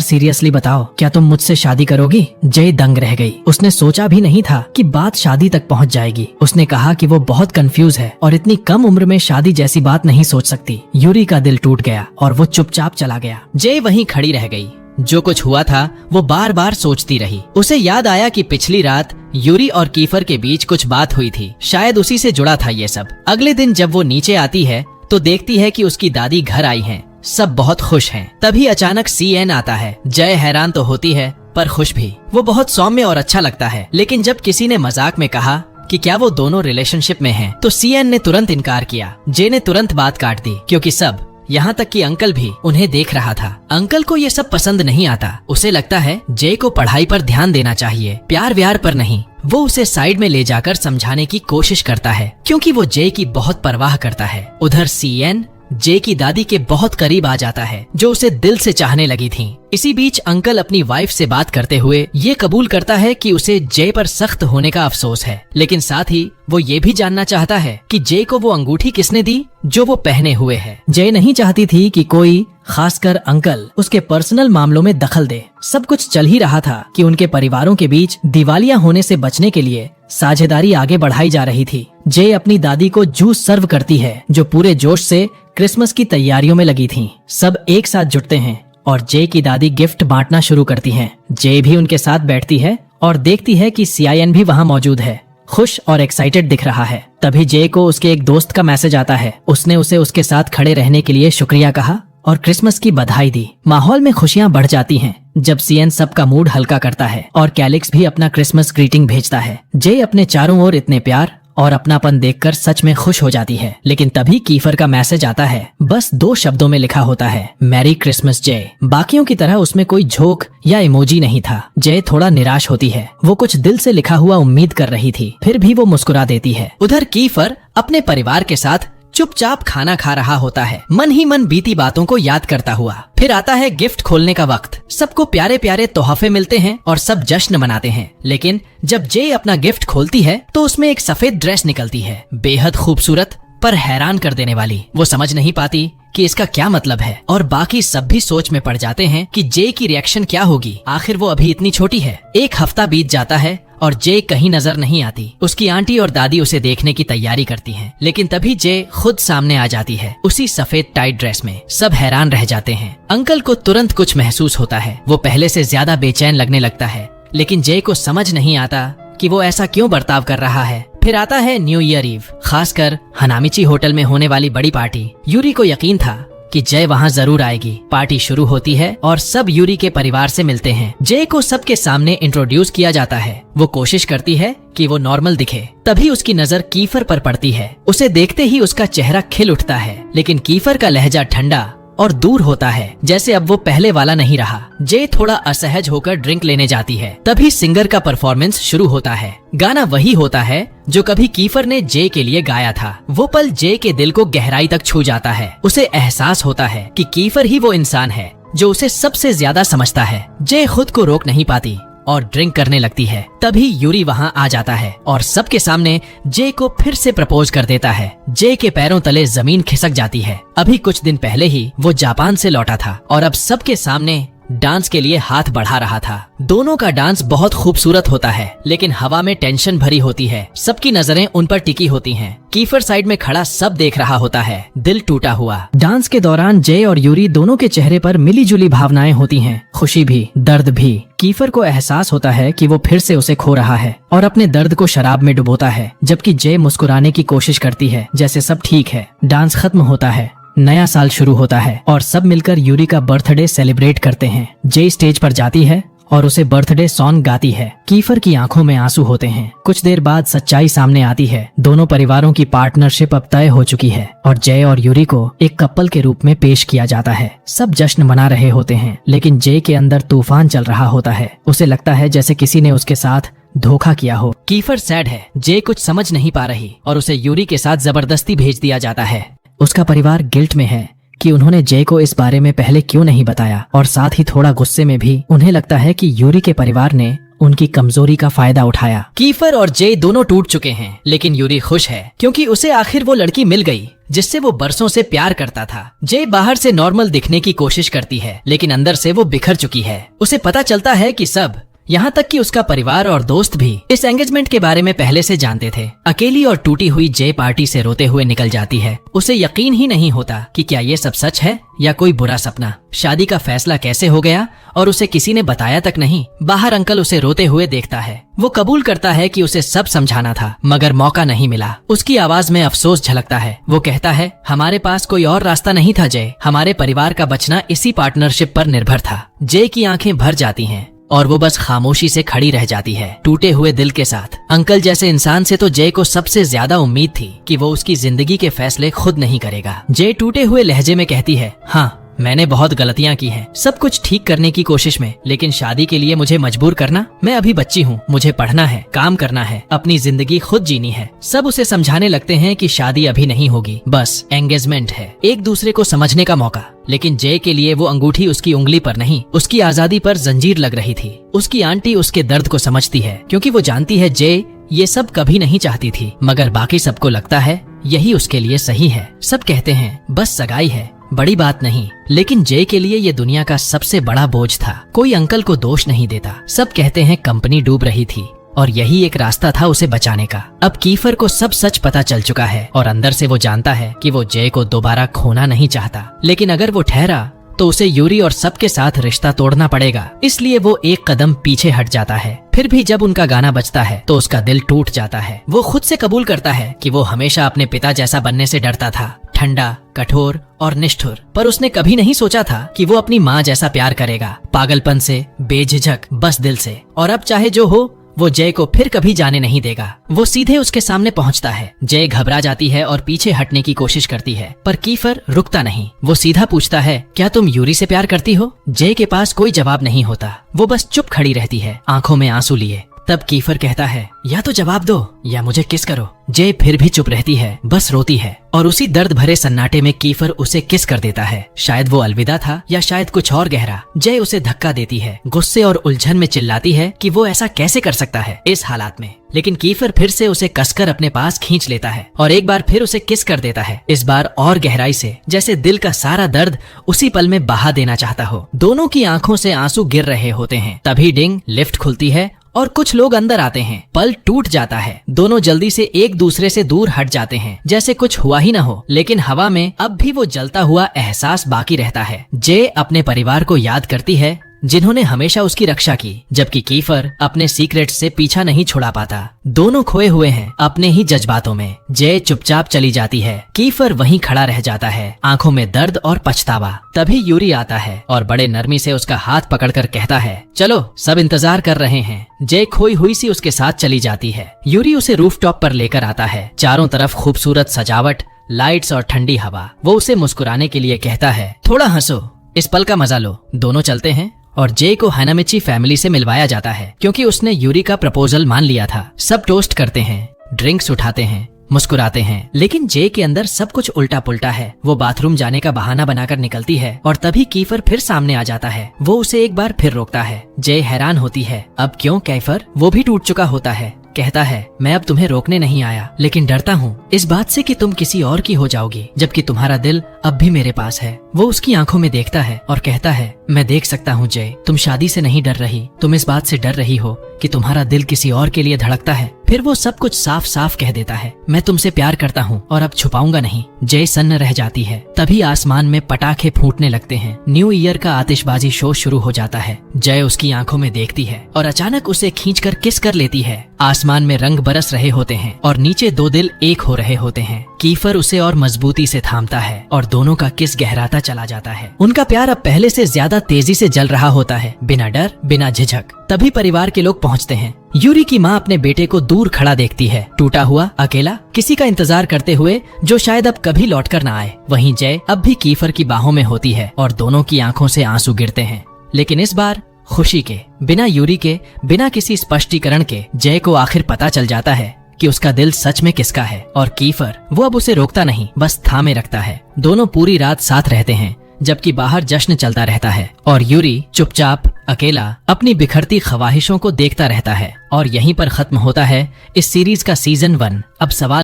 सीरियसली बताओ, क्या तुम मुझसे शादी करोगी। जय दंग रह गई। उसने सोचा भी नहीं था कि बात शादी तक पहुंच जाएगी। उसने कहा कि वो बहुत कंफ्यूज है और इतनी कम उम्र में शादी जैसी बात नहीं सोच सकती। यूरी का दिल टूट गया और वो चुपचाप चला गया। जय वहीं खड़ी रह गई। जो कुछ हुआ था वो बार बार सोचती रही। उसे याद आया कि पिछली रात यूरी और कीफर के बीच कुछ बात हुई थी, शायद उसी से जुड़ा था ये सब। अगले दिन जब वो नीचे आती है तो देखती है कि उसकी दादी घर आई हैं। सब बहुत खुश हैं। तभी अचानक सीएन आता है। जय हैरान तो होती है पर खुश भी। वो बहुत सौम्य और अच्छा लगता है, लेकिन जब किसी ने मजाक में कहा कि क्या वो दोनों रिलेशनशिप में हैं, तो सीएन ने तुरंत इनकार किया। जे ने तुरंत बात काट दी, क्योंकि सब, यहाँ तक कि अंकल भी उन्हें देख रहा था। अंकल को ये सब पसंद नहीं आता। उसे लगता है जे को पढ़ाई पर ध्यान देना चाहिए, प्यार व्यार पर नहीं। वो उसे साइड में ले जाकर समझाने की कोशिश करता है, क्योंकि वो जे की बहुत परवाह करता है। उधर सीएन जे की दादी के बहुत करीब आ जाता है, जो उसे दिल से चाहने लगी थी। इसी बीच अंकल अपनी वाइफ से बात करते हुए ये कबूल करता है कि उसे जे पर सख्त होने का अफसोस है, लेकिन साथ ही वो ये भी जानना चाहता है कि जे को वो अंगूठी किसने दी जो वो पहने हुए है। जे नहीं चाहती थी कि कोई, खासकर अंकल, उसके पर्सनल मामलों में दखल दे। सब कुछ चल ही रहा था कि उनके परिवारों के बीच दिवालिया होने से बचने के लिए साझेदारी आगे बढ़ाई जा रही थी। जे अपनी दादी को जूस सर्व करती है, जो पूरे जोश से क्रिसमस की तैयारियों में लगी थीं। सब एक साथ जुटते हैं और जे की दादी गिफ्ट बांटना शुरू करती हैं। जे भी उनके साथ बैठती है और देखती है कि सीआईएन भी वहाँ मौजूद है, खुश और एक्साइटेड दिख रहा है। तभी जे को उसके एक दोस्त का मैसेज आता है। उसने उसे उसके साथ खड़े रहने के लिए शुक्रिया कहा और क्रिसमस की बधाई दी। माहौल में खुशियां बढ़ जाती हैं जब सीएन सबका मूड हल्का करता है और कैलिक्स भी अपना क्रिसमस ग्रीटिंग भेजता है। जे अपने चारों ओर इतने प्यार और अपनापन देखकर सच में खुश हो जाती है। लेकिन तभी कीफर का मैसेज आता है। बस 2 शब्दों में लिखा होता है, मैरी क्रिसमस जे। बाकियों की तरह उसमें कोई झोंक या इमोजी नहीं था। जे थोड़ा निराश होती है। वो कुछ दिल से लिखा हुआ उम्मीद कर रही थी, फिर भी वो मुस्कुरा देती है। उधर कीफर अपने परिवार के साथ चुपचाप खाना खा रहा होता है, मन ही मन बीती बातों को याद करता हुआ। फिर आता है गिफ्ट खोलने का वक्त। सबको प्यारे प्यारे तोहफे मिलते हैं और सब जश्न मनाते हैं। लेकिन जब जे अपना गिफ्ट खोलती है तो उसमें एक सफेद ड्रेस निकलती है, बेहद खूबसूरत पर हैरान कर देने वाली। वो समझ नहीं पाती कि इसका क्या मतलब है और बाकी सब भी सोच में पड़ जाते हैं कि जे की रिएक्शन क्या होगी। आखिर वो अभी इतनी छोटी है। 1 हफ्ता बीत जाता है और जे कहीं नजर नहीं आती। उसकी आंटी और दादी उसे देखने की तैयारी करती हैं, लेकिन तभी जे खुद सामने आ जाती है, उसी सफेद टाइट ड्रेस में। सब हैरान रह जाते हैं। अंकल को तुरंत कुछ महसूस होता है। वो पहले से ज्यादा बेचैन लगने लगता है, लेकिन जे को समझ नहीं आता कि वो ऐसा क्यों बर्ताव कर रहा है। फिर आता है न्यू ईयर ईव, खासकर हनामिची होटल में होने वाली बड़ी पार्टी। यूरी को यकीन था कि जय वहाँ जरूर आएगी। पार्टी शुरू होती है और सब यूरी के परिवार से मिलते हैं। जय को सबके सामने इंट्रोड्यूस किया जाता है। वो कोशिश करती है कि वो नॉर्मल दिखे। तभी उसकी नजर कीफर पर पड़ती है। उसे देखते ही उसका चेहरा खिल उठता है, लेकिन कीफर का लहजा ठंडा और दूर होता है, जैसे अब वो पहले वाला नहीं रहा। जे थोड़ा असहज होकर ड्रिंक लेने जाती है। तभी सिंगर का परफॉर्मेंस शुरू होता है। गाना वही होता है जो कभी कीफर ने जे के लिए गाया था। वो पल जे के दिल को गहराई तक छू जाता है। उसे एहसास होता है कि कीफर ही वो इंसान है जो उसे सबसे ज्यादा समझता है। जे खुद को रोक नहीं पाती और ड्रिंक करने लगती है। तभी यूरी वहाँ आ जाता है और सबके सामने जे को फिर से प्रपोज कर देता है। जे के पैरों तले जमीन खिसक जाती है। अभी कुछ दिन पहले ही वो जापान से लौटा था और अब सबके सामने डांस के लिए हाथ बढ़ा रहा था। दोनों का डांस बहुत खूबसूरत होता है, लेकिन हवा में टेंशन भरी होती है। सबकी नजरें उन पर टिकी होती हैं। कीफर साइड में खड़ा सब देख रहा होता है, दिल टूटा हुआ। डांस के दौरान जय और यूरी दोनों के चेहरे पर मिली जुली भावनाएं होती हैं, खुशी भी, दर्द भी। कीफर को एहसास होता है कि वो फिर से उसे खो रहा है और अपने दर्द को शराब में डुबोता है, जबकि जय मुस्कुराने की कोशिश करती है जैसे सब ठीक है। डांस खत्म होता है, नया साल शुरू होता है और सब मिलकर यूरी का बर्थडे सेलिब्रेट करते हैं। जे स्टेज पर जाती है और उसे बर्थडे सॉन्ग गाती है। कीफर की आंखों में आंसू होते हैं। कुछ देर बाद सच्चाई सामने आती है। दोनों परिवारों की पार्टनरशिप अब तय हो चुकी है और जय और यूरी को एक कपल के रूप में पेश किया जाता है। सब जश्न मना रहे होते हैं, लेकिन जय के अंदर तूफान चल रहा होता है। उसे लगता है जैसे किसी ने उसके साथ धोखा किया हो। कीफर सैड है। जय कुछ समझ नहीं पा रही और उसे यूरी के साथ जबरदस्ती भेज दिया जाता है। उसका परिवार गिल्ट में है कि उन्होंने जय को इस बारे में पहले क्यों नहीं बताया, और साथ ही थोड़ा गुस्से में भी। उन्हें लगता है कि यूरी के परिवार ने उनकी कमजोरी का फायदा उठाया। कीफर और जय दोनों टूट चुके हैं, लेकिन यूरी खुश है क्योंकि उसे आखिर वो लड़की मिल गई जिससे वो बरसों से प्यार करता था। जय बाहर से नॉर्मल दिखने की कोशिश करती है, लेकिन अंदर से वो बिखर चुकी है। उसे पता चलता है कि सब यहाँ तक कि उसका परिवार और दोस्त भी इस एंगेजमेंट के बारे में पहले से जानते थे। अकेली और टूटी हुई जे पार्टी से रोते हुए निकल जाती है। उसे यकीन ही नहीं होता कि क्या ये सब सच है या कोई बुरा सपना। शादी का फैसला कैसे हो गया और उसे किसी ने बताया तक नहीं। बाहर अंकल उसे रोते हुए देखता है। वो कबूल करता है कि उसे सब समझाना था, मगर मौका नहीं मिला। उसकी आवाज में अफसोस झलकता है। वो कहता है, हमारे पास कोई और रास्ता नहीं था जय। हमारे परिवार का बचना इसी पार्टनरशिप पर निर्भर था। जय की आंखें भर जाती हैं और वो बस खामोशी से खड़ी रह जाती है, टूटे हुए दिल के साथ। अंकल जैसे इंसान से तो जय को सबसे ज्यादा उम्मीद थी कि वो उसकी जिंदगी के फैसले खुद नहीं करेगा। जय टूटे हुए लहजे में कहती है, हाँ मैंने बहुत गलतियां की हैं, सब कुछ ठीक करने की कोशिश में, लेकिन शादी के लिए मुझे मजबूर करना। मैं अभी बच्ची हूँ, मुझे पढ़ना है, काम करना है, अपनी जिंदगी खुद जीनी है। सब उसे समझाने लगते हैं कि शादी अभी नहीं होगी, बस एंगेजमेंट है, एक दूसरे को समझने का मौका। लेकिन जय के लिए वो अंगूठी उसकी उंगली पर नहीं, उसकी आजादी पर जंजीर लग रही थी। उसकी आंटी उसके दर्द को समझती है, क्योंकि वो जानती है जय ये सब कभी नहीं चाहती थी, मगर बाकी सबको लगता है यही उसके लिए सही है। सब कहते हैं बस सगाई है, बड़ी बात नहीं, लेकिन जय के लिए ये दुनिया का सबसे बड़ा बोझ था। कोई अंकल को दोष नहीं देता। सब कहते हैं कंपनी डूब रही थी और यही एक रास्ता था उसे बचाने का। अब कीफर को सब सच पता चल चुका है और अंदर से वो जानता है कि वो जय को दोबारा खोना नहीं चाहता, लेकिन अगर वो ठहरा तो उसे यूरी और सबके साथ रिश्ता तोड़ना पड़ेगा। इसलिए वो एक कदम पीछे हट जाता है। फिर भी जब उनका गाना बजता है तो उसका दिल टूट जाता है। वो खुद से कबूल करता है कि वो हमेशा अपने पिता जैसा बनने से डरता था, ठंडा, कठोर और निष्ठुर। पर उसने कभी नहीं सोचा था कि वो अपनी माँ जैसा प्यार करेगा, पागलपन से, बेझिझक, बस दिल से। और अब चाहे जो हो, वो जय को फिर कभी जाने नहीं देगा। वो सीधे उसके सामने पहुंचता है। जय घबरा जाती है और पीछे हटने की कोशिश करती है, पर कीफर रुकता नहीं। वो सीधा पूछता है, क्या तुम यूरी से प्यार करती हो? जय के पास कोई जवाब नहीं होता। वो बस चुप खड़ी रहती है, आंखों में आंसू लिए। तब कीफर कहता है, या तो जवाब दो या मुझे किस करो। जय फिर भी चुप रहती है, बस रोती है। और उसी दर्द भरे सन्नाटे में कीफर उसे किस कर देता है। शायद वो अलविदा था या शायद कुछ और गहरा। जय उसे धक्का देती है, गुस्से और उलझन में चिल्लाती है कि वो ऐसा कैसे कर सकता है इस हालात में। लेकिन कीफर फिर से उसे कसकर अपने पास खींच लेता है और एक बार फिर उसे किस कर देता है, इस बार और गहराई से, जैसे दिल का सारा दर्द उसी पल में बहा देना चाहता हो। दोनों की आंखों से आंसू गिर रहे होते हैं। तभी डिंग, लिफ्ट खुलती है और कुछ लोग अंदर आते हैं। पल टूट जाता है। दोनों जल्दी से एक दूसरे से दूर हट जाते हैं, जैसे कुछ हुआ ही न हो। लेकिन हवा में अब भी वो जलता हुआ एहसास बाकी रहता है। जय अपने परिवार को याद करती है जिन्होंने हमेशा उसकी रक्षा की, जबकि कीफर अपने सीक्रेट से पीछा नहीं छुड़ा पाता। दोनों खोए हुए हैं अपने ही जज्बातों में। जय चुपचाप चली जाती है। कीफर वहीं खड़ा रह जाता है, आंखों में दर्द और पछतावा। तभी यूरी आता है और बड़े नरमी से उसका हाथ पकड़कर कहता है, चलो सब इंतजार कर रहे हैं। जय खोई हुई सी उसके साथ चली जाती है। यूरी उसे रूफटॉप पर लेकर आता है। चारों तरफ खूबसूरत सजावट, लाइट्स और ठंडी हवा। वो उसे मुस्कुराने के लिए कहता है, थोड़ा हंसो, इस पल का मजा लो। दोनों चलते हैं और जय को हानामिची फैमिली से मिलवाया जाता है, क्योंकि उसने यूरी का प्रपोजल मान लिया था। सब टोस्ट करते हैं, ड्रिंक्स उठाते हैं, मुस्कुराते हैं, लेकिन जय के अंदर सब कुछ उल्टा पुल्टा है। वो बाथरूम जाने का बहाना बनाकर निकलती है और तभी कीफर फिर सामने आ जाता है। वो उसे एक बार फिर रोकता है। जय हैरान होती है, अब क्यों कैफर? वो भी टूट चुका होता है। कहता है, मैं अब तुम्हें रोकने नहीं आया, लेकिन डरता हूँ इस बात से कि तुम किसी और की हो जाओगी, जबकि तुम्हारा दिल अब भी मेरे पास है। वो उसकी आंखों में देखता है और कहता है, मैं देख सकता हूँ जय, तुम शादी से नहीं डर रही, तुम इस बात से डर रही हो कि तुम्हारा दिल किसी और के लिए धड़कता है। फिर वो सब कुछ साफ साफ कह देता है, मैं तुमसे प्यार करता हूँ और अब छुपाऊंगा नहीं। जय सन्न रह जाती है। तभी आसमान में पटाखे फूटने लगते हैं। न्यू ईयर का आतिशबाजी शो शुरू हो जाता है। जय उसकी आंखों में देखती है और अचानक उसे खींचकर किस कर लेती है। आसमान में रंग बरस रहे होते हैं और नीचे दो दिल एक हो रहे होते हैं। कीफर उसे और मजबूती से थामता है और दोनों का किस गहराता चला जाता है। उनका प्यार अब पहले से ज्यादा तेजी से जल रहा होता है, बिना डर, बिना झिझक। तभी परिवार के लोग पहुंचते हैं। यूरी की माँ अपने बेटे को दूर खड़ा देखती है, टूटा हुआ, अकेला, किसी का इंतजार करते हुए जो शायद अब कभी लौटकर न आए। वहीं जय अब भी कीफर की बाहों में होती है और दोनों की आंखों से आंसू गिरते हैं, लेकिन इस बार खुशी के, बिना यूरी के, बिना किसी स्पष्टीकरण के। जय को आखिर पता चल जाता है कि उसका दिल सच में किसका है और कीफर, वो अब उसे रोकता नहीं, बस थामे रखता है। दोनों पूरी रात साथ रहते हैं, जबकि बाहर जश्न चलता रहता है और यूरी चुपचाप अकेला अपनी बिखरती ख्वाहिशों को देखता रहता है। और यहीं पर खत्म होता है इस सीरीज का सीजन 1। अब सवाल